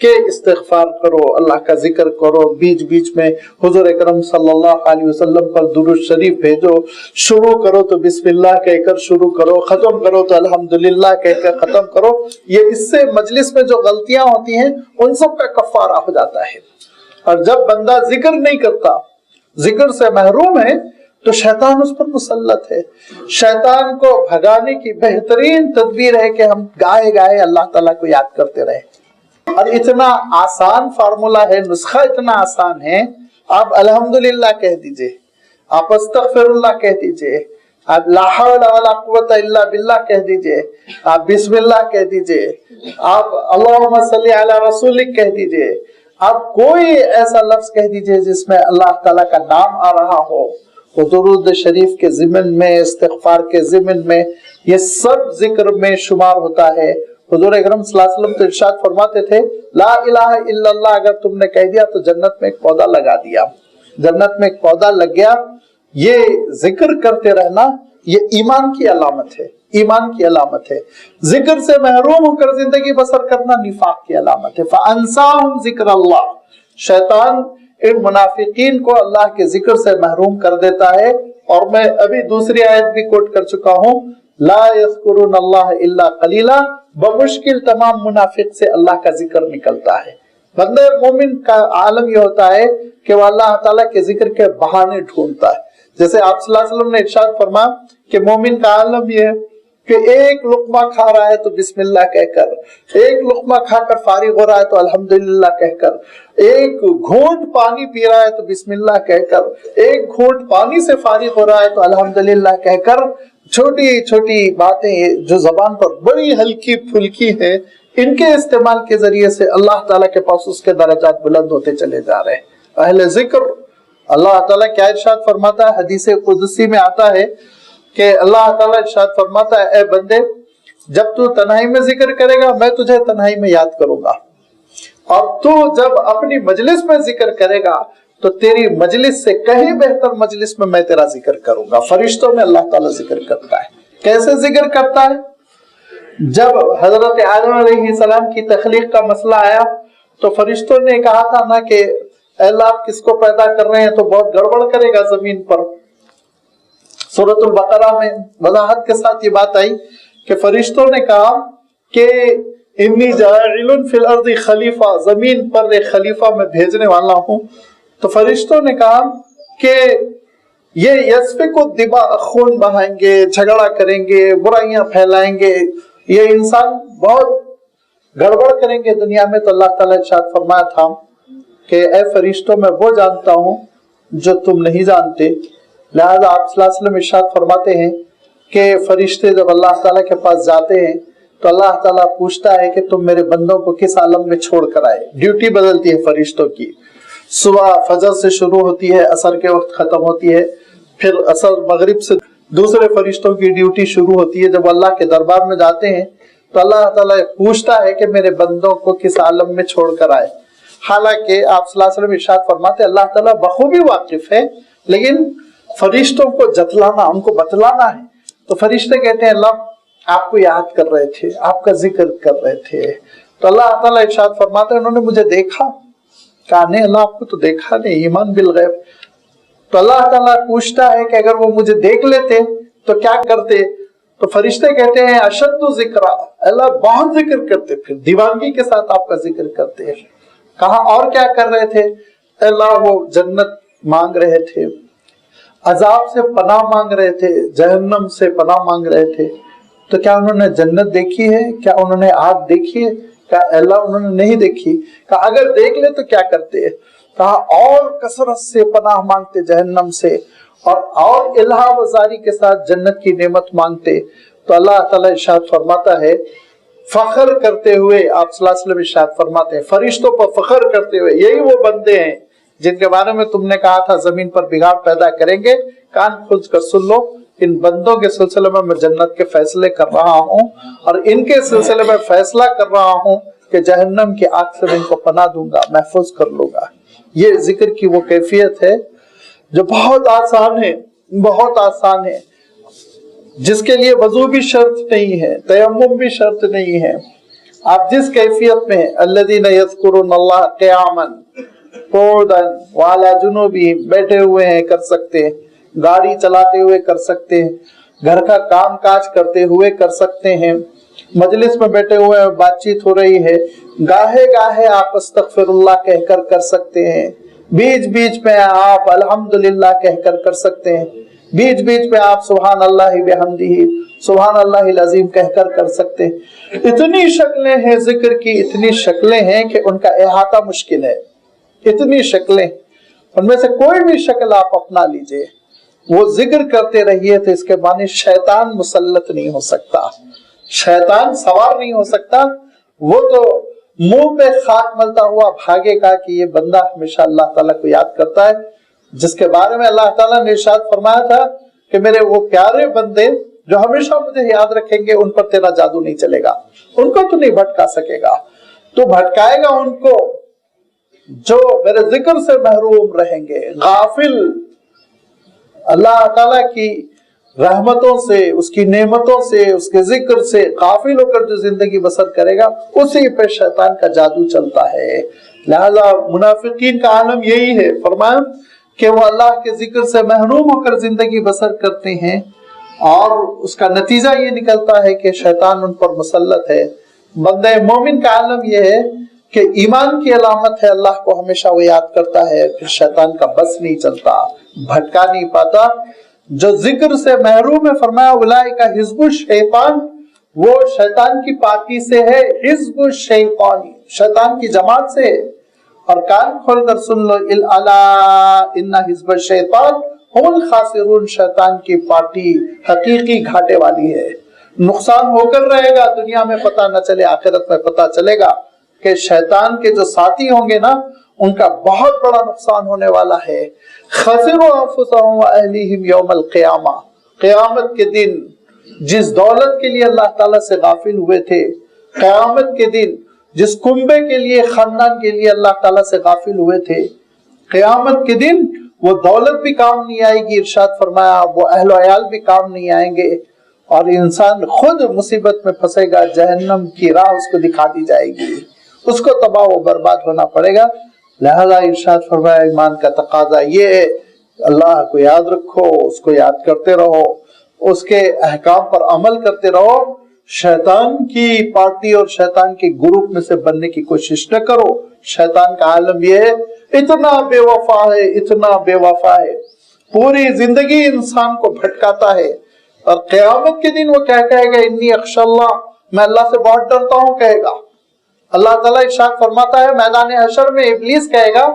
کہ استغفار کرو, اللہ کا ذکر کرو, بیچ بیچ میں حضور اکرم صلی اللہ علیہ وسلم پر درود شریف بھیجو, شروع کرو تو بسم اللہ کہہ کر شروع کرو, ختم کرو تو الحمدللہ کہہ کر ختم کرو. یہ اس سے مجلس میں جو غلطیاں ہوتی ہیں ان سب کا کفارہ ہو جاتا ہے. اور جب بندہ ذکر نہیں کرتا, ذکر سے محروم ہے, تو شیطان اس پر مسلط ہے. شیطان کو بھگانے کی بہترین تدبیر ہے کہ ہم گائے گائے اللہ تعالیٰ کو یاد کرتے رہیں. اور اتنا آسان فارمولا ہے, نسخہ اتنا آسان ہے. آپ الحمدللہ کہہ دیجئے, آپ استغفر اللہ کہہ دیجئے, آپ لا حول ولا قوت الا باللہ کہہ دیجئے, آپ بسم اللہ کہہ دیجئے, آپ اللہم صلی علی رسولک کہہ دیجئے, آپ کوئی ایسا لفظ کہہ دیجئے جس میں اللہ تعالیٰ کا نام آ رہا ہو. وہ درود شریف کے ضمن میں, استغفار کے ضمن میں, یہ سب ذکر میں شمار ہوتا ہے. حضور اکرم صلی اللہ علیہ وسلم تو ارشاد فرماتے تھے, لا الہ الا اللہ اگر تم نے کہہ دیا تو جنت میں ایک پودا لگا دیا, جنت میں ایک پودا لگ گیا. یہ ذکر کرتے رہنا یہ ایمان کی علامت ہے, ایمان کی علامت ہے. ذکر سے محروم ہو کر زندگی بسر کرنا نفاق کی علامت ہے. فَأَنْسَاهُمْ ذِكْرَ اللَّهِ, شیطان ان منافقین کو اللہ کے ذکر سے محروم کر دیتا ہے. اور میں ابھی دوسری آیت بھی کوٹ کر چکا ہوں, لا یذکرون اللہ الا قلیلا, بمشکل تمام منافق سے اللہ کا ذکر نکلتا ہے. بندہ مومن کا عالم یہ ہوتا ہے کہ وہ اللہ تعالیٰ کے ذکر کے بہانے ڈھونڈتا ہے. جیسے آپ صلی اللہ علیہ وسلم نے ارشاد فرمایا کہ مومن کا عالم یہ ہے کہ ایک لقمہ کھا رہا ہے تو بسم اللہ کہہ کر, ایک لقمہ کھا کر فارغ ہو رہا ہے تو الحمدللہ کہہ کر, ایک گھونٹ پانی پی رہا ہے تو بسم اللہ کہہ کر, ایک گھونٹ پانی سے فارغ ہو رہا ہے تو الحمدللہ کہہ کر. چھوٹی چھوٹی باتیں جو زبان پر بڑی ہلکی پھلکی ہے, ان کے استعمال کے ذریعے سے اللہ تعالیٰ کے پاس اس کے درجات بلند ہوتے چلے جا رہے ہیں. اہل ذکر, اللہ تعالیٰ کیا ارشاد فرماتا ہے, حدیث قدسی میں آتا ہے کہ اللہ تعالیٰ ارشاد فرماتا ہے, اے بندے جب تو تنہائی میں ذکر کرے گا میں تجھے تنہائی میں یاد کروں گا, اور تو جب اپنی مجلس میں ذکر کرے گا تو تیری مجلس سے کہیں بہتر مجلس میں تیرا ذکر کروں گا. فرشتوں میں اللہ تعالیٰ ذکر کرتا ہے. کیسے ذکر کرتا ہے؟ جب حضرت آدم علیہ السلام کی تخلیق کا مسئلہ آیا تو فرشتوں نے کہا تھا نا کہ اے اللہ آپ کس کو پیدا کر رہے ہیں تو بہت گڑبڑ کرے گا زمین پر. سورۃ البقرہ میں وضاحت کے ساتھ یہ بات آئی کہ فرشتوں نے کہا کہ انی جاعل فی الارض خلیفہ, زمین پر ایک خلیفہ میں بھیجنے والا ہوں. تو فرشتوں نے کہا کہ یہ یسفک الدماء, خون بہائیں گے, جھگڑا کریں گے, برائیاں پھیلائیں گے, یہ انسان بہت گڑبڑ کریں گے دنیا میں. تو اللہ تعالیٰ ارشاد فرمایا تھا کہ اے فرشتوں میں وہ جانتا ہوں جو تم نہیں جانتے. لہذا آپ صلی اللہ علیہ وسلم ارشاد فرماتے ہیں کہ فرشتے جب اللہ تعالیٰ کے پاس جاتے ہیں تو اللہ تعالیٰ پوچھتا ہے کہ تم میرے بندوں کو کس عالم میں چھوڑ کر آئے. ڈیوٹی بدلتی ہے فرشتوں کی. صبح فجر سے شروع ہوتی ہے, عصر کے وقت ختم ہوتی ہے, پھر عصر مغرب سے دوسرے فرشتوں کی ڈیوٹی شروع ہوتی ہے. جب اللہ کے دربار میں جاتے ہیں تو اللہ تعالیٰ پوچھتا ہے کہ میرے بندوں کو کس عالم میں چھوڑ کر آئے. حالانکہ آپ صلی اللہ علیہ وسلم ارشاد فرماتے اللہ تعالیٰ بخوبی واقف ہے, لیکن فرشتوں کو جتلانا, ان کو بتلانا ہے. تو فرشتے کہتے ہیں اللہ آپ کو یاد کر رہے تھے, آپ کا ذکر کر رہے تھے. تو اللہ تعالیٰ ارشاد فرماتے ہیں انہوں نے مجھے دیکھا. کہا نہیں اللہ آپ کو تو دیکھا نہیں, ایمان بالغیب. تو اللہ تعالیٰ پوچھتا ہے کہ اگر وہ مجھے دیکھ لیتے تو کیا کرتے؟ تو فرشتے کہتے ہیں اشد ذکر, اللہ بہت ذکر کرتے, پھر دیوانگی کے ساتھ آپ کا ذکر کرتے ہیں. کہاں اور کیا کر رہے تھے؟ اللہ وہ جنت مانگ رہے تھے, عذاب سے پناہ مانگ رہے تھے, جہنم سے پناہ مانگ رہے تھے. تو کیا انہوں نے جنت دیکھی ہے؟ کیا انہوں نے آگ دیکھی ہے؟ کہا اللہ انہوں نے نہیں دیکھی. کہا اگر دیکھ لے تو کیا کرتے؟ کہا اور کثرت سے پناہ مانگتے جہنم سے, اور الہا وزاری کے ساتھ جنت کی نعمت مانگتے. تو اللہ تعالیٰ ارشاد فرماتا ہے فخر کرتے ہوئے, آپ صلی اللہ علیہ وسلم ارشاد فرماتے ہیں فرشتوں پر فخر کرتے ہوئے, یہی وہ بندے ہیں جن کے بارے میں تم نے کہا تھا زمین پر بگاڑ پیدا کریں گے. کان کھول کر سن لو, ان بندوں کے سلسلے میں جنت کے فیصلے کر رہا ہوں, اور ان کے سلسلے میں فیصلہ کر رہا ہوں کہ جہنم کی آگ سے میں ان کو پناہ دوں گا, محفوظ کر لوں گا. یہ ذکر کی وہ کیفیت ہے جو بہت آسان ہے, بہت آسان ہے, جس کے لیے وضو بھی شرط نہیں ہے, تیمم بھی شرط نہیں ہے, آپ جس کیفیت میں ہیں، الذین یذکرون اللہ قیاما قعودا وعلی جنوبہم، بیٹھے ہوئے ہیں کر سکتے ہیں، گاڑی چلاتے ہوئے کر سکتے ہیں، گھر کا کام کاج کرتے ہوئے کر سکتے ہیں، مجلس میں بیٹھے ہوئے ہیں، بات چیت ہو رہی ہے، گاہے گاہے آپ استغفر اللہ کہہ کر سکتے ہیں، بیچ بیچ میں آپ الحمدللہ کہہ کر سکتے ہیں، بیچ بیچ میں آپ سبحان اللہ بحمدہ سبحان اللہ العظیم کہہ کر سکتے ہیں۔ اتنی شکلیں ہیں ذکر کی، اتنی شکلیں ہیں کہ ان کا احاطہ مشکل ہے، اتنی شکلیں، ان میں سے کوئی بھی شکل آپ اپنا لیجئے، وہ ذکر کرتے رہیے تو اس کے معنی شیطان مسلط نہیں ہو سکتا، شیطان سوار نہیں ہو سکتا، وہ تو منہ پہ خاک ملتا ہوا بھاگے گا کہ یہ بندہ ہمیشہ اللہ تعالیٰ کو یاد کرتا ہے، جس کے بارے میں اللہ تعالیٰ نے ارشاد فرمایا تھا کہ میرے وہ پیارے بندے جو ہمیشہ مجھے یاد رکھیں گے ان پر تیرا جادو نہیں چلے گا، ان کو تو نہیں بھٹکا سکے گا، تو بھٹکائے گا ان کو جو میرے ذکر سے محروم رہیں گے، غافل، اللہ تعالیٰ کی رحمتوں سے، اس کی نعمتوں سے، اس کے ذکر سے غافل ہو کر جو زندگی بسر کرے گا، اسی پہ شیطان کا جادو چلتا ہے۔ لہذا منافقین کا عالم یہی ہے، فرمایا کہ وہ اللہ کے ذکر سے محروم ہو کر زندگی بسر کرتے ہیں، اور اس کا نتیجہ یہ نکلتا ہے کہ شیطان ان پر مسلط ہے۔ بندہ مومن کا عالم یہ ہے کہ ایمان کی علامت ہے اللہ کو ہمیشہ وہ یاد کرتا ہے، پھر شیطان کا بس نہیں چلتا، بھٹکا نہیں پاتا۔ جو ذکر سے محروم ہے، فرمایا اولئک حزب الشیطان، وہ شیطان کی پارٹی سے ہے، حزب الشیطان، شیطان کی جماعت سے ہے۔ اور کان کھول کر سن لو، الا ان حزب الشیطان هم الخاسرون، شیطان کی پارٹی حقیقی گھاٹے والی ہے، نقصان ہو کر رہے گا، دنیا میں پتہ نہ چلے، آخرت میں پتہ چلے گا کہ شیطان کے جو ساتھی ہوں گے نا ان کا بہت بڑا نقصان ہونے والا ہے۔ خسروا انفسهم واهليهم يوم القیامہ، قیامت کے دن جس دولت کے لیے اللہ تعالیٰ سے غافل ہوئے تھے، قیامت کے دن جس کنبے کے لیے، خاندان کے لیے اللہ تعالیٰ سے غافل ہوئے تھے، قیامت کے دن وہ دولت بھی کام نہیں آئے گی، ارشاد فرمایا وہ اہل و عیال بھی کام نہیں آئیں گے، اور انسان خود مصیبت میں پھنسے گا، جہنم کی راہ اس کو دکھا دی جائے گی، اس کو تباہ و برباد ہونا پڑے گا۔ لہذا ارشاد فرمایا ایمان کا تقاضا یہ ہے، اللہ کو یاد رکھو، اس کو یاد کرتے رہو، اس کے احکام پر عمل کرتے رہو، شیطان کی پارٹی اور شیطان کے گروپ میں سے بننے کی کوشش نہ کرو۔ شیطان کا عالم یہ ہے، اتنا بے وفا ہے، اتنا بے وفا ہے، پوری زندگی انسان کو بھٹکاتا ہے، اور قیامت کے دن وہ کیا کہے گا، انی اخشی اللہ، میں اللہ سے بہت ڈرتا ہوں کہے گا۔ اللہ تعالیٰ ارشاد فرماتا ہے میدان حشر میں ابلیس کہے گا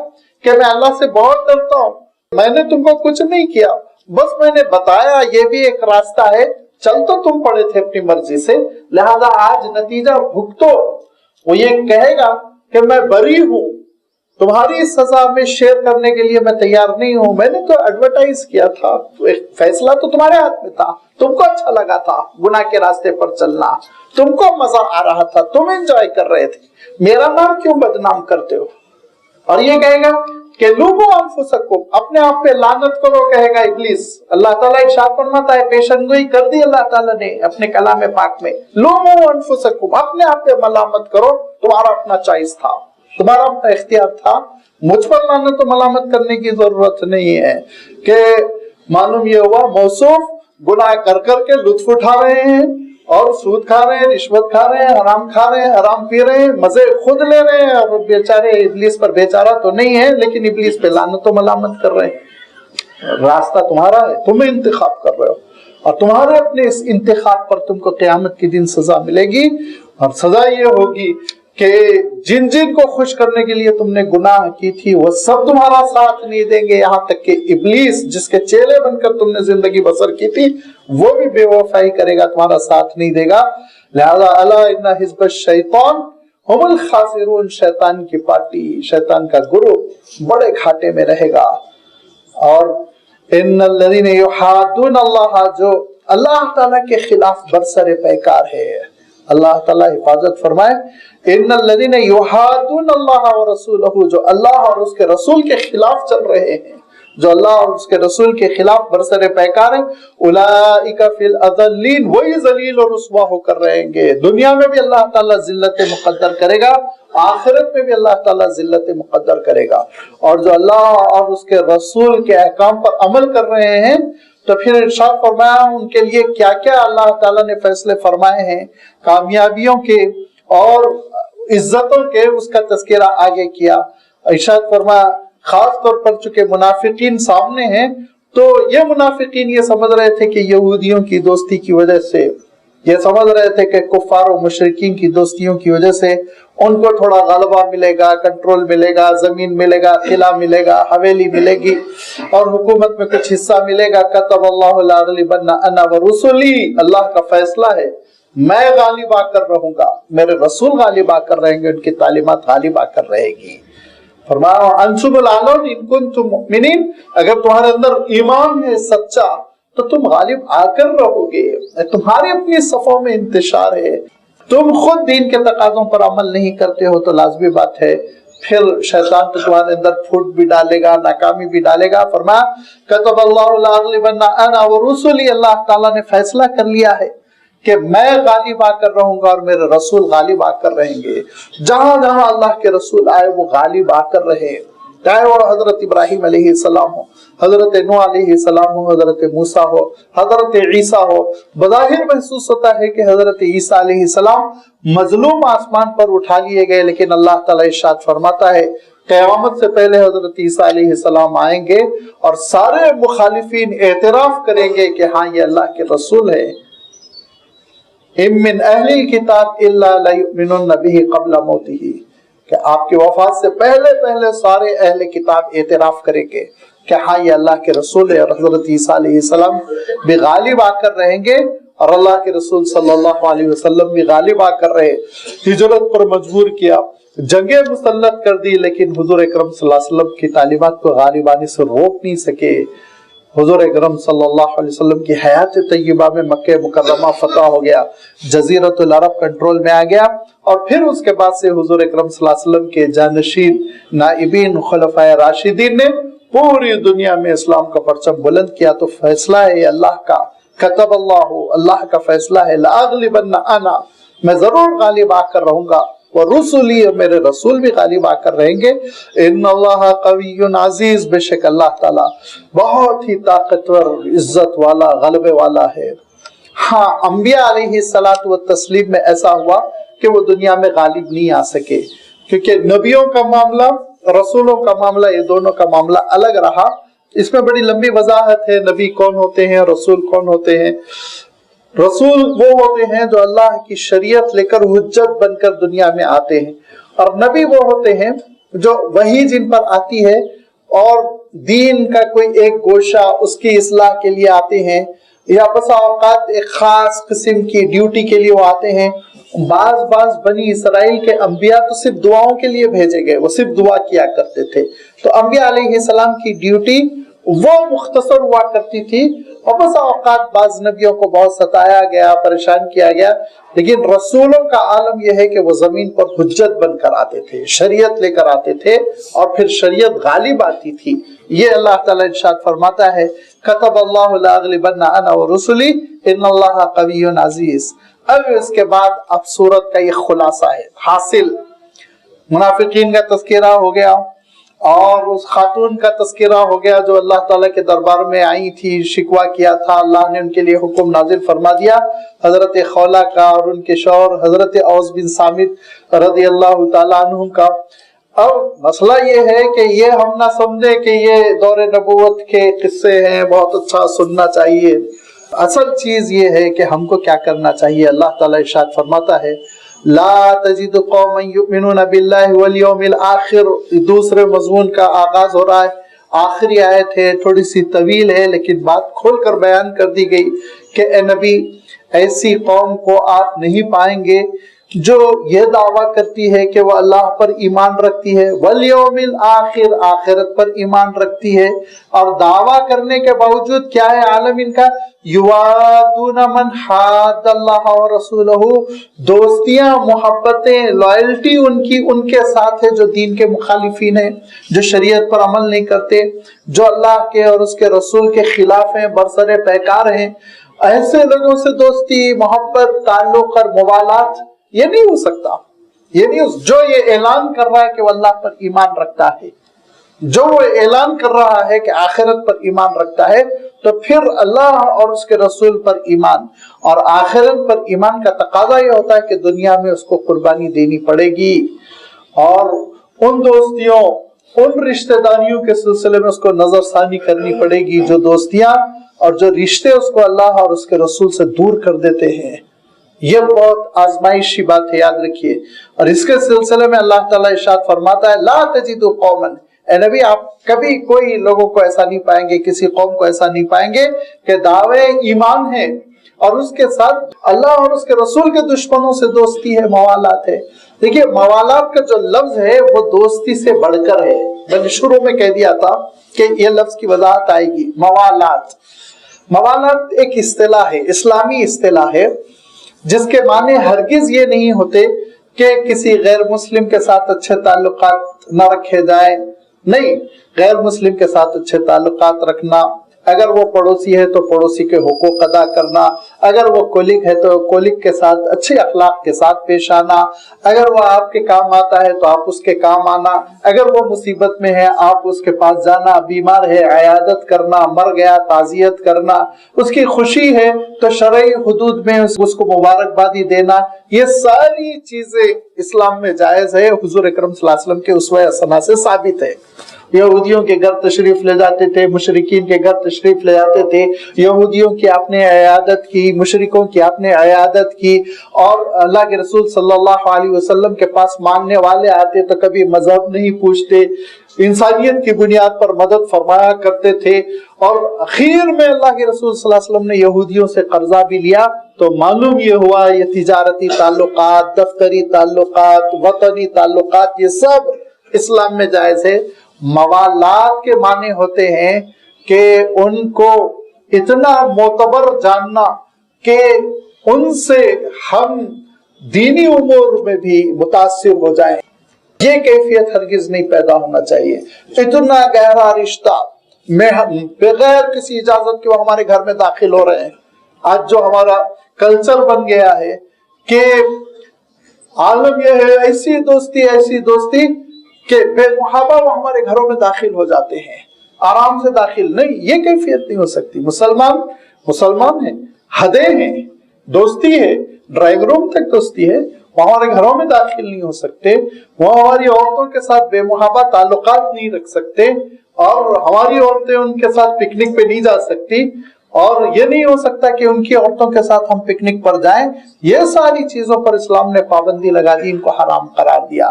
کہ میں اللہ سے بہت ڈرتا ہوں، میں نے تم کو کچھ نہیں کیا، بس میں نے بتایا یہ بھی ایک راستہ ہے، چل تو تم پڑے تھے اپنی مرضی سے، لہذا آج نتیجہ بھگتو۔ وہ یہ کہے گا کہ میں بری ہوں، تمہاری سزا میں شیئر کرنے کے لیے میں تیار نہیں ہوں، میں نے تو ایڈورٹائز کیا تھا، ایک فیصلہ تو تمہارے ہاتھ میں تھا، تم کو اچھا لگا تھا گناہ کے راستے پر چلنا، تم کو مزہ آ رہا تھا، تم انجوائے کر رہے تھے، میرا نام کیوں بدنام کرتے ہو؟ اور یہ کہے گا کہ لوگو انفسکم، اپنے آپ پہ لعنت کرو، کہے گا ابلیس۔ اللہ تعالیٰ ارشاد فرماتا ہے، پیشنگوئی کر دی اللہ تعالیٰ نے اپنے کلام پاک میں، لوگو انفسکم، اپنے آپ پہ ملامت کرو، تمہارا اپنا چوائس تھا، تمہارا اپنا اختیار تھا، مجھ پر لعنت و ملامت کرنے کی ضرورت نہیں ہے۔ کہ معلوم یہ ہوا موصوف گناہ کر کر کے لطف اٹھا رہے ہیں، اور سود کھا رہے ہیں، رشوت کھا رہے ہیں، حرام کھا رہے ہیں، حرام پی رہے ہیں، مزے خود لے رہے ہیں، اور بیچارے ابلیس پر بیچارہ تو نہیں ہے لیکن ابلیس پہ لعنت و ملامت کر رہے ہیں۔ راستہ تمہارا ہے، تم انتخاب کر رہے ہو، اور تمہارے اپنے اس انتخاب پر تم کو قیامت کے دن سزا ملے گی، اور سزا یہ ہوگی کہ جن جن کو خوش کرنے کے لیے تم نے گناہ کی تھی وہ سب تمہارا ساتھ نہیں دیں گے، یہاں تک کہ ابلیس جس کے چیلے بن کر تم نے زندگی بسر کی تھی وہ بھی بے وفائی کرے گا، تمہارا ساتھ نہیں دے گا۔ لہذا الا ان حزب الشیطان هم الخاسرون، شیطان کی پارٹی، شیطان کا گروہ بڑے گھاٹے میں رہے گا۔ اور ان الذین یحادون اللہ، جو اللہ تعالیٰ کے خلاف برسر پیکار ہے، اللہ تعالیٰ حفاظت فرمائے، ان الذین یحادون اللہ ورسولہ، جو اللہ اور اس کے رسول کے خلاف چل رہے ہیں، جو اللہ اور اس کے رسول کے خلاف برسر پیکار ہیں، اولئک فی الاذلین، وہی ذلیل اور رسوا ہو کر رہیں گے۔ دنیا میں بھی اللہ تعالیٰ ذلت مقدر کرے گا، آخرت میں بھی اللہ تعالیٰ ذلت مقدر کرے گا۔ اور جو اللہ اور اس کے رسول کے احکام پر عمل کر رہے ہیں تو پھر ارشاد فرمایا ان کے لیے کیا کیا اللہ تعالیٰ نے فیصلے فرمائے ہیں کامیابیوں کے اور عزتوں کے، اس کا تذکرہ آگے کیا۔ ارشاد فرمایا خاص طور پر چونکہ منافقین سامنے ہیں تو یہ منافقین یہ سمجھ رہے تھے کہ یہودیوں کی دوستی کی وجہ سے، یہ سمجھ رہے تھے کہ کفار و مشرکین کی دوستیوں کی وجہ سے ان کو تھوڑا غلبہ ملے گا، کنٹرول ملے گا، زمین ملے گا، قلعہ ملے گا، حویلی ملے گی اور حکومت میں کچھ حصہ ملے گا۔ کتب اللہ لاغلبن انا ورسلی، اللہ کا فیصلہ ہے میں غالب آ کر رہوں گا، میرے رسول غالب آ کر رہیں گے، ان کی تعلیمات غالب آ کر رہے گی۔ فرمایا انتم الاعلون ان کنتم مؤمنین، اگر تمہارے اندر ایمان ہے سچا تو تم غالب آ کر رہو گے، تمہاری اپنی صفوں میں انتشار ہے، تم خود دین کے تقاضوں پر عمل نہیں کرتے ہو تو لازمی بات ہے پھر شیطان تو تمہارے اندر پھوٹ بھی ڈالے گا، ناکامی بھی ڈالے گا۔ فرمایا کتب اللہ لاغلبن انا ورسلی، اللہ تعالیٰ نے فیصلہ کر لیا ہے کہ میں غالب آ کر رہوں گا اور میرے رسول غالب آ کر رہیں گے۔ جہاں جہاں اللہ کے رسول آئے وہ غالب آ کر رہے، چاہے وہ حضرت ابراہیم علیہ السلام ہو، حضرت نوح علیہ السلام ہو، حضرت موسیٰ ہو، حضرت عیسیٰ ہو۔ بظاہر محسوس ہوتا ہے کہ حضرت عیسیٰ علیہ السلام مظلوم آسمان پر اٹھا لیے گئے، لیکن اللہ تعالیٰ ارشاد فرماتا ہے قیامت سے پہلے حضرت عیسیٰ علیہ السلام آئیں گے اور سارے مخالفین اعتراف کریں گے کہ ہاں یہ اللہ کے رسول ہے۔ من اہل الکتاب الا لیؤمنن بہ قبل موتہ، کہ آپ کی وفات سے پہلے سارے اہل کتاب اعتراف کریں گے کہ ہاں یہ اللہ کے رسول ہے، اور حضرت عیسیٰ علیہ السلام بھی غالب آ کر رہیں گے اور اللہ کے رسول صلی اللہ علیہ وسلم بھی غالب آ کر رہے۔ ہجرت پر مجبور کیا، جنگیں مسلط کر دی، لیکن حضور اکرم صلی اللہ علیہ وسلم کی تعلیمات کو غالب آنے سے روک نہیں سکے۔ حضور اکرم صلی اللہ علیہ وسلم کی حیات طیبہ میں مکہ مکرمہ فتح ہو گیا، جزیرۃ العرب کنٹرول میں آ گیا، اور پھر اس کے بعد سے حضور اکرم صلی اللہ علیہ وسلم کے جانشین نائبین خلفائے راشدین نے پوری دنیا میں اسلام کا پرچم بلند کیا۔ تو فیصلہ ہے اللہ کا، کتب اللہ، اللہ کا فیصلہ ہے لاغلبن انا، میں ضرور غالب آ کر رہوں گا، ورسلی، میرے رسول بھی غالب آ کر رہیں گے۔ ان اللہ قوی عزیز، بے شک اللہ تعالیٰ بہت ہی طاقتور، عزت والا، غلبے والا ہے۔ ہاں انبیاء علیہ الصلاۃ والتسلیم میں ایسا ہوا کہ وہ دنیا میں غالب نہیں آ سکے، کیونکہ نبیوں کا معاملہ، رسولوں کا معاملہ، یہ دونوں کا معاملہ الگ رہا۔ اس میں بڑی لمبی وضاحت ہے، نبی کون ہوتے ہیں، رسول کون ہوتے ہیں۔ رسول وہ ہوتے ہیں جو اللہ کی شریعت لے کر حجت بن کر دنیا میں آتے ہیں، اور نبی وہ ہوتے ہیں جو وحی جن پر آتی ہے اور دین کا کوئی ایک گوشہ اس کی اصلاح کے لیے آتے ہیں، یا بسا اوقات ایک خاص قسم کی ڈیوٹی کے لیے وہ آتے ہیں۔ بعض بنی اسرائیل کے انبیاء تو صرف دعاؤں کے لیے بھیجے گئے، وہ صرف دعا کیا کرتے تھے، تو انبیاء علیہ السلام کی ڈیوٹی وہ مختصر ہوا کرتی تھی، اور بس اوقات بعض نبیوں کو بہت ستایا گیا، پریشان کیا گیا، لیکن رسولوں کا عالم یہ ہے کہ وہ زمین پر حجت بن کر آتے تھے، شریعت لے کر آتے تھے، اور پھر شریعت غالب آتی تھی۔ یہ اللہ تعالیٰ ارشاد فرماتا ہے کتب اللہ لاغلبن انا ورسلی ان اللہ قوی عزیز۔ اب اس کے بعد اب سورت کا یہ خلاصہ ہے حاصل، منافقین کا تذکرہ ہو گیا اور اس خاتون کا تذکرہ ہو گیا جو اللہ تعالیٰ کے دربار میں آئی تھی، شکوہ کیا تھا، اللہ نے ان کے لیے حکم نازل فرما دیا، حضرت خولہ کا اور ان کے شوہر حضرت اوس بن صامت رضی اللہ تعالیٰ عنہ کا۔ اب مسئلہ یہ ہے کہ یہ ہم نہ سمجھے کہ یہ دور نبوت کے قصے ہیں، بہت اچھا سننا چاہیے۔ اصل چیز یہ ہے کہ ہم کو کیا کرنا چاہیے۔ اللہ تعالیٰ ارشاد فرماتا ہے لا تجد قوما یؤمنون باللہ والیوم الآخر، دوسرے مضمون کا آغاز ہو رہا ہے، آخری آیت ہے، تھوڑی سی طویل ہے لیکن بات کھول کر بیان کر دی گئی کہ اے نبی ایسی قوم کو آپ نہیں پائیں گے جو یہ دعویٰ کرتی ہے کہ وہ اللہ پر ایمان رکھتی ہے، والیوم الآخر، آخرت پر ایمان رکھتی ہے، اور دعویٰ کرنے کے باوجود کیا ہے عالم ان کا؟ یوادون من حاد اللہ ورسولہ، دوستیاں، محبتیں، لائلٹی ان کی ان کے ساتھ ہے جو دین کے مخالفین ہیں، جو شریعت پر عمل نہیں کرتے، جو اللہ کے اور اس کے رسول کے خلاف ہیں، برسر پیکار ہیں۔ ایسے لوگوں سے دوستی، محبت، تعلق اور موالات یہ نہیں ہو سکتا۔ یہ نہیں جو یہ اعلان کر رہا ہے کہ وہ اللہ پر ایمان رکھتا ہے، جو وہ اعلان کر رہا ہے کہ آخرت پر ایمان رکھتا ہے، تو پھر اللہ اور اس کے رسول پر ایمان اور آخرت پر ایمان کا تقاضا یہ ہوتا ہے کہ دنیا میں اس کو قربانی دینی پڑے گی، اور ان دوستیوں، ان رشتہ داریوں کے سلسلے میں اس کو نظر ثانی کرنی پڑے گی جو دوستیاں اور جو رشتے اس کو اللہ اور اس کے رسول سے دور کر دیتے ہیں۔ یہ بہت آزمائشی بات ہے، یاد رکھیے۔ اور اس کے سلسلے میں اللہ تعالیٰ ارشاد فرماتا ہے، لا تجد قوما، اے نبی آپ کبھی کوئی لوگوں کو ایسا نہیں پائیں گے، کسی قوم کو ایسا نہیں پائیں گے کہ دعوے ایمان ہے اور اس کے ساتھ اللہ اور اس کے رسول کے دشمنوں سے دوستی ہے، موالات ہے۔ دیکھیے موالات کا جو لفظ ہے وہ دوستی سے بڑھ کر ہے۔ میں نے شروع میں کہہ دیا تھا کہ یہ لفظ کی وضاحت آئے گی۔ موالات، موالات ایک اصطلاح ہے، اسلامی اصطلاح ہے، جس کے معنی ہرگز یہ نہیں ہوتے کہ کسی غیر مسلم کے ساتھ اچھے تعلقات نہ رکھے جائیں، نہیں، غیر مسلم کے ساتھ اچھے تعلقات رکھنا، اگر وہ پڑوسی ہے تو پڑوسی کے حقوق ادا کرنا، اگر وہ کولیگ ہے تو کولیگ کے ساتھ اچھے اخلاق کے ساتھ پیش آنا، اگر وہ آپ کے کام آتا ہے تو آپ اس کے کام آنا، اگر وہ مصیبت میں ہے آپ اس کے پاس جانا، بیمار ہے عیادت کرنا، مر گیا تعزیت کرنا، اس کی خوشی ہے تو شرعی حدود میں اس کو مبارکبادی دینا، یہ ساری چیزیں اسلام میں جائز ہے، حضور اکرم صلی اللہ علیہ وسلم کے اسوہ حسنہ سے ثابت ہے۔ یہودیوں کے گھر تشریف لے جاتے تھے، مشرکین کے گھر تشریف لے جاتے تھے، یہودیوں کی آپ نے عیادت کی، مشرکوں کی آپ نے عیادت کی، اور اللہ کے رسول صلی اللہ علیہ وسلم کے پاس ماننے والے آتے تو کبھی مذہب نہیں پوچھتے، انسانیت کی بنیاد پر مدد فرمایا کرتے تھے۔ اور اخیر میں اللہ کے رسول صلی اللہ علیہ وسلم نے یہودیوں سے قرضہ بھی لیا تو معلوم یہ ہوا یہ تجارتی تعلقات، دفتری تعلقات، وطنی تعلقات، یہ سب اسلام میں جائز ہے۔ موالات کے معنی ہوتے ہیں کہ ان کو اتنا معتبر جاننا کہ ان سے ہم دینی امور میں بھی متاثر ہو جائیں، یہ کیفیت ہرگز نہیں پیدا ہونا چاہیے۔ اتنا گہرا رشتہ بغیر کسی اجازت کے وہ ہمارے گھر میں داخل ہو رہے ہیں۔ آج جو ہمارا کلچر بن گیا ہے کہ عالم یہ ہے ایسی دوستی کہ بے محابہ وہ ہمارے گھروں میں داخل ہو جاتے ہیں، آرام سے داخل نہیں، یہ کیفیت نہیں ہو سکتی۔ مسلمان ہیں، حدیں ہیں، دوستی ہے، ڈرائنگ روم تک دوستی ہے، وہ ہمارے گھروں میں داخل نہیں ہو سکتے، وہ ہماری عورتوں کے ساتھ بے محابہ تعلقات نہیں رکھ سکتے، اور ہماری عورتیں ان کے ساتھ پکنک پہ نہیں جا سکتی، اور یہ نہیں ہو سکتا کہ ان کی عورتوں کے ساتھ ہم پکنک پر جائیں۔ یہ ساری چیزوں پر اسلام نے پابندی لگا دی، ان کو حرام قرار دیا۔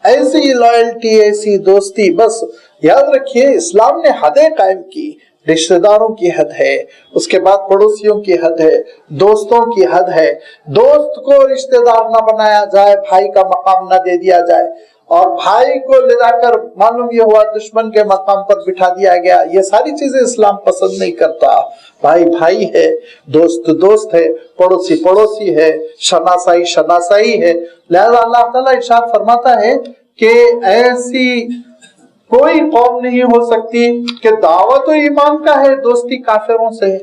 ایسی لائلٹی، ایسی دوستی، بس یاد رکھیے اسلام نے حدیں قائم کی، رشتہ داروں کی حد ہے، اس کے بعد پڑوسیوں کی حد ہے، دوستوں کی حد ہے، دوست کو رشتہ دار نہ بنایا جائے، بھائی کا مقام نہ دے دیا جائے، اور بھائی کو لے جا کر معلوم یہ ہوا دشمن کے مقام پر بٹھا دیا گیا۔ یہ ساری چیزیں اسلام پسند نہیں کرتا۔ بھائی ہے، دوست ہے، پڑوسی ہے، شناسائی ہے۔ لہذا اللہ تعالیٰ ارشاد فرماتا ہے کہ ایسی کوئی قوم نہیں ہو سکتی کہ دعوت و ایمان کا ہے دوستی کافروں سے،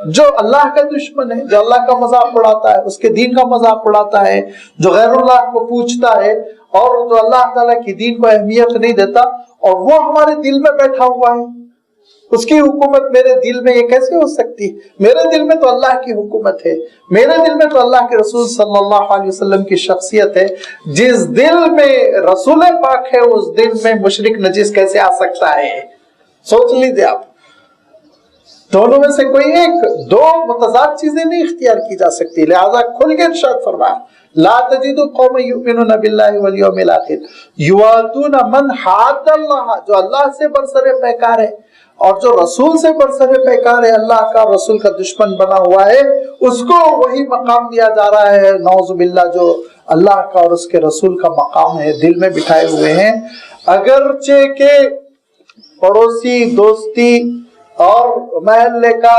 جو اللہ کا دشمن ہے، جو اللہ کا مذاق اڑاتا ہے، اس کے دین کا مذاق اڑاتا ہے، جو غیر اللہ کو پوجتا ہے اور جو اللہ تعالیٰ کی دین کو اہمیت نہیں دیتا، اور وہ ہمارے دل میں بیٹھا ہوا ہے۔ اس کی حکومت میرے دل میں یہ کیسے ہو سکتی؟ میرے دل میں تو اللہ کی حکومت ہے، میرے دل میں تو اللہ کے رسول صلی اللہ علیہ وسلم کی شخصیت ہے۔ جس دل میں رسول پاک ہے اس دل میں مشرک نجس کیسے آ سکتا ہے؟ سوچ لیجیے آپ۔ دونوں میں سے کوئی ایک، دو متضاد چیزیں نہیں اختیار کی جا سکتی، لہذا کھل کے ارشاد فرمایا لا تجد قوم یؤمنون باللہ والیوم الاخر یوادون من حاد اللہ، جو اللہ سے برسر پیکار ہے اور جو رسول سے برسر پیکار ہے، اللہ کا رسول کا دشمن بنا ہوا ہے، اس کو وہی مقام دیا جا رہا ہے نعوذ باللہ جو اللہ کا اور اس کے رسول کا مقام ہے، دل میں بٹھائے ہوئے ہیں، اگرچہ کہ پڑوسی، دوستی اور محلے کا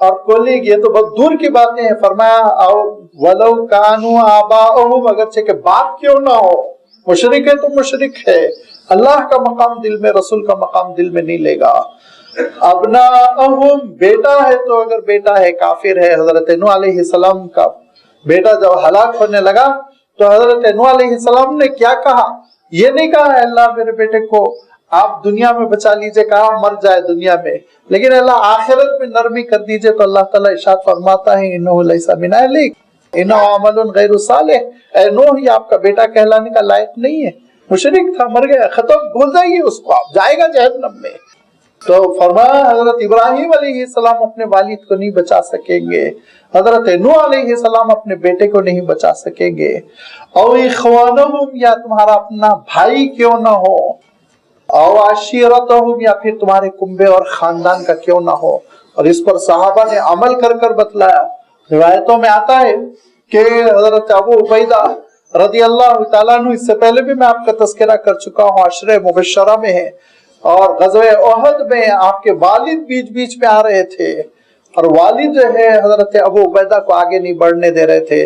اور کولیگ یہ تو بہت دور کی باتیں ہیں. فرمایا او ولو کانوا آباءہم، اگرچہ کہ باپ کیوں نہ ہو، مشرک ہے تو مشرک ہے، اللہ کا مقام دل میں، رسول کا مقام دل میں نہیں لے گا. ابناءہم، بیٹا ہے تو اگر بیٹا ہے کافر ہے، حضرت نوح علیہ السلام کا بیٹا جب ہلاک ہونے لگا تو حضرت نوح علیہ السلام نے کیا کہا؟ یہ نہیں کہا اللہ میرے بیٹے کو آپ دنیا میں بچا لیجئے، کہا مر جائے دنیا میں، لیکن اللہ آخرت میں نرمی کر دیجئے. تو اللہ تعالیٰ ارشاد فرماتا ہے انہ لیس من اہلک انہ عمل غیر صالح، اے نوح یہ آپ کا بیٹا کہلانے کا لائق نہیں ہے، مشرک تھا، مر گیا، ختم، بھول جائیے اس کو، آپ جائے گا جہنم میں. تو فرمایا حضرت ابراہیم علیہ السلام اپنے والد کو نہیں بچا سکیں گے، حضرت نوح علیہ السلام اپنے بیٹے کو نہیں بچا سکیں گے. او اخوانہم، یا تمہارا اپنا بھائی کیوں نہ ہو، او عشیرتہم، یا پھر تمہارے کنبے اور خاندان کا کیوں نہ ہو. اور اس پر صحابہ نے عمل کر کر بتلایا. روایتوں میں آتا ہے کہ حضرت ابو عبیدہ رضی اللہ تعالیٰ عنہ، اس سے پہلے بھی میں آپ کا تذکرہ کر چکا ہوں، عشرہ مبشرہ میں ہے، اور غزوہ احد میں آپ کے والد بیچ بیچ میں آ رہے تھے، اور والد جو ہے حضرت ابو عبیدہ کو آگے نہیں بڑھنے دے رہے تھے،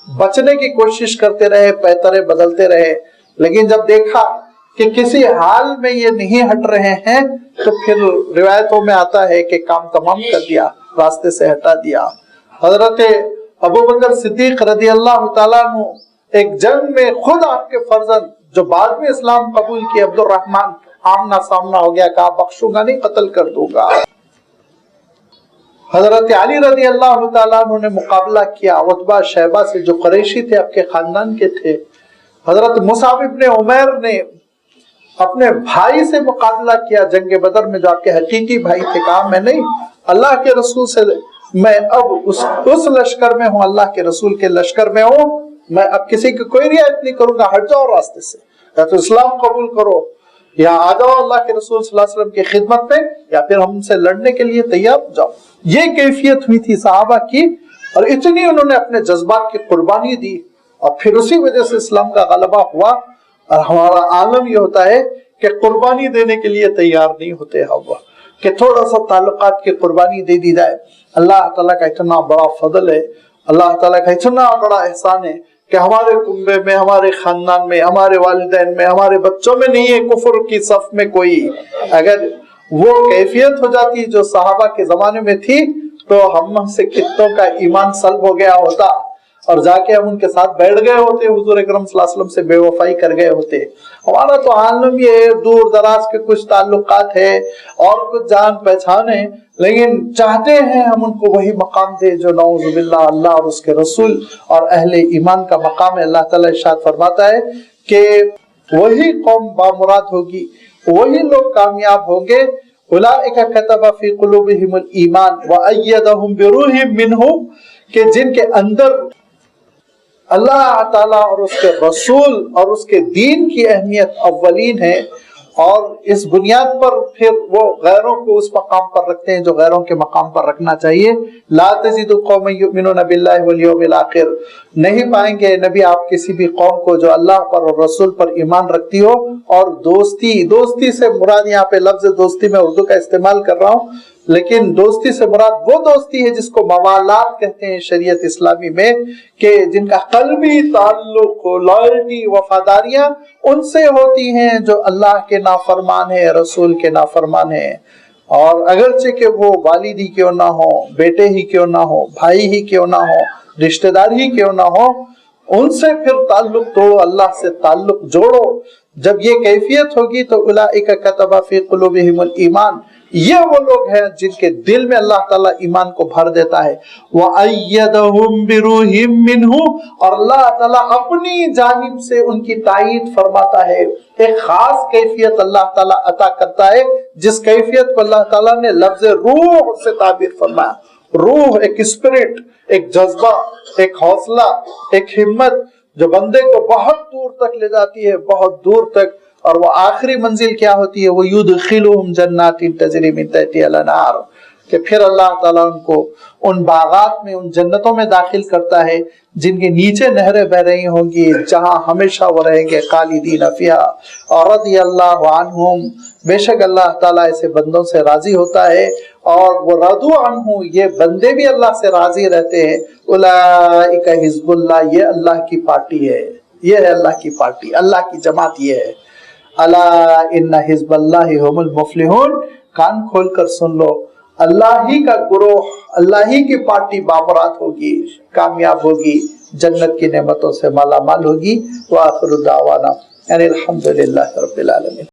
بچنے کی کوشش کرتے رہے، پیترے بدلتے رہے، لیکن جب دیکھا کہ کسی حال میں یہ نہیں ہٹ رہے ہیں تو پھر روایتوں میں آتا ہے کہ کام تمام کر دیا، راستے سے ہٹا دیا. حضرت ابو بکر صدیق رضی اللہ تعالیٰ عنہ ایک جنگ میں خود آپ کے فرزند جو بعد میں اسلام قبول کیے عبد الرحمن، آمنا سامنا ہو گیا، کہا بخشوں گا نہیں، قتل کر دوں گا. حضرت علی رضی اللہ تعالیٰ عنہ نے مقابلہ کیا عتبہ شیبہ سے جو قریشی تھے، آپ کے خاندان کے تھے. حضرت مصعب ابن عمیر نے اپنے بھائی سے مقابلہ کیا جنگ بدر میں جو آپ کے حقیقی بھائی تھے، کہا میں نہیں، اللہ کے رسول سے میں اب اس لشکر میں ہوں، اللہ کے رسول کے لشکر میں ہوں، میں اب کسی کی کوئی رعایت نہیں کروں گا، ہٹ جاؤ راستے سے، یا تو اسلام قبول کرو یا آ جاؤ اللہ کے رسول صلی اللہ علیہ وسلم کی خدمت میں، یا پھر ہم سے لڑنے کے لیے تیار ہو جاؤ. یہ کیفیت ہوئی تھی صحابہ کی، اور اتنی انہوں نے اپنے جذبات کی قربانی دی، اور پھر اسی وجہ سے اسلام کا غلبہ ہوا. اور ہمارا عالم یہ ہوتا ہے کہ قربانی دینے کے لیے تیار نہیں ہوتے ہم، کہ تھوڑا سا تعلقات کی قربانی دے دی جائے. اللہ تعالیٰ کا اتنا بڑا فضل ہے، اللہ تعالیٰ کا اتنا بڑا احسان ہے کہ ہمارے کنبے میں، ہمارے خاندان میں، ہمارے والدین میں، ہمارے بچوں میں نہیں ہے کفر کی صف میں کوئی. اگر وہ کیفیت ہو جاتی جو صحابہ کے زمانے میں تھی تو ہم سے کتوں کا ایمان سلب ہو گیا ہوتا، اور جا کے ہم ان کے ساتھ بیٹھ گئے ہوتے، حضور اکرم صلی اللہ علیہ وسلم سے بے وفائی کر گئے ہوتے. ہمارا تو عالم یہ دور دراز کے کچھ تعلقات ہے اور کچھ جان پہچان ہے، لیکن چاہتے ہیں ہم ان کو وہی مقام دے جو نعوذ باللہ اللہ اور اس کے رسول اور اہل ایمان کا مقام ہے. اللہ تعالیٰ ارشاد فرماتا ہے کہ وہی قوم بامراد ہوگی، وہی لوگ کامیاب ہوں گے. اولئک کتب فی قلوبہم الایمان وایدہم بروح منہ، کہ جن کے اندر اللہ تعالیٰ اور اس کے رسول اور اس کے دین کی اہمیت اولین ہے، اور اس بنیاد پر پھر وہ غیروں کو اس مقام پر رکھتے ہیں جو غیروں کے مقام پر رکھنا چاہیے. لا تجد قوما یؤمنون باللہ والیوم الاخر، نہیں پائیں گے نبی آپ کسی بھی قوم کو جو اللہ پر اور رسول پر ایمان رکھتی ہو. اور دوستی سے مراد یہاں پہ لفظ دوستی میں اردو کا استعمال کر رہا ہوں، لیکن دوستی سے مراد وہ دوستی ہے جس کو موالات کہتے ہیں شریعت اسلامی میں، کہ جن کا قلبی تعلق، لائلٹی، وفاداریاں ان سے ہوتی ہیں جو اللہ کے نافرمان ہیں، رسول کے نافرمان ہیں. اور اگرچہ کہ وہ والد ہی کیوں نہ ہو، بیٹے ہی کیوں نہ ہو، بھائی ہی کیوں نہ ہو، رشتہ دار ہی کیوں نہ ہو، ان سے پھر تعلق توڑو، اللہ سے تعلق جوڑو. جب یہ کیفیت ہوگی تو اولئک کتب فی قلوبہم الایمان، یہ وہ لوگ ہیں جن کے دل میں اللہ تعالیٰ ایمان کو بھر دیتا ہے. وَأَيَّدَهُمْ بِرُوحٍ مِّنْهُ، اور اللہ تعالیٰ اپنی جانب سے ان کی تائید فرماتا ہے. ایک خاص کیفیت اللہ تعالیٰ عطا کرتا ہے، جس کیفیت کو اللہ تعالیٰ نے لفظ روح سے تعبیر فرمایا. روح ایک اسپرٹ، ایک جذبہ، ایک حوصلہ، ایک ہمت جو بندے کو بہت دور تک لے جاتی ہے، بہت دور تک. اور وہ آخری منزل کیا ہوتی ہے؟ وہ یدخلہم جنات تجری من تحتہا الانہار، کہ پھر اللہ تعالیٰ ان کو ان باغات میں، ان جنتوں میں داخل کرتا ہے جن کے نیچے نہریں بہ رہی ہوں گی، جہاں ہمیشہ وہ رہیں گے، خالدین فیہا اور رضی اللہ عنہم، بے شک اللہ تعالیٰ ایسے بندوں سے راضی ہوتا ہے، اور وہ رضوا عنہ، یہ بندے بھی اللہ سے راضی رہتے ہیں، اولئک حزب اللہ، یہ اللہ کی پارٹی ہے، یہ ہے اللہ کی پارٹی، اللہ کی جماعت یہ ہے۔ الا ان حزب اللہ هم المفلحون، کان کھول کر سن لو، اللہ ہی کا گروہ، اللہ ہی کی پارٹی بامراد ہوگی، کامیاب ہوگی، جنت کی نعمتوں سے مالا مال ہوگی۔ وآخر دعوانا یعنی الحمدللہ رب العالمین۔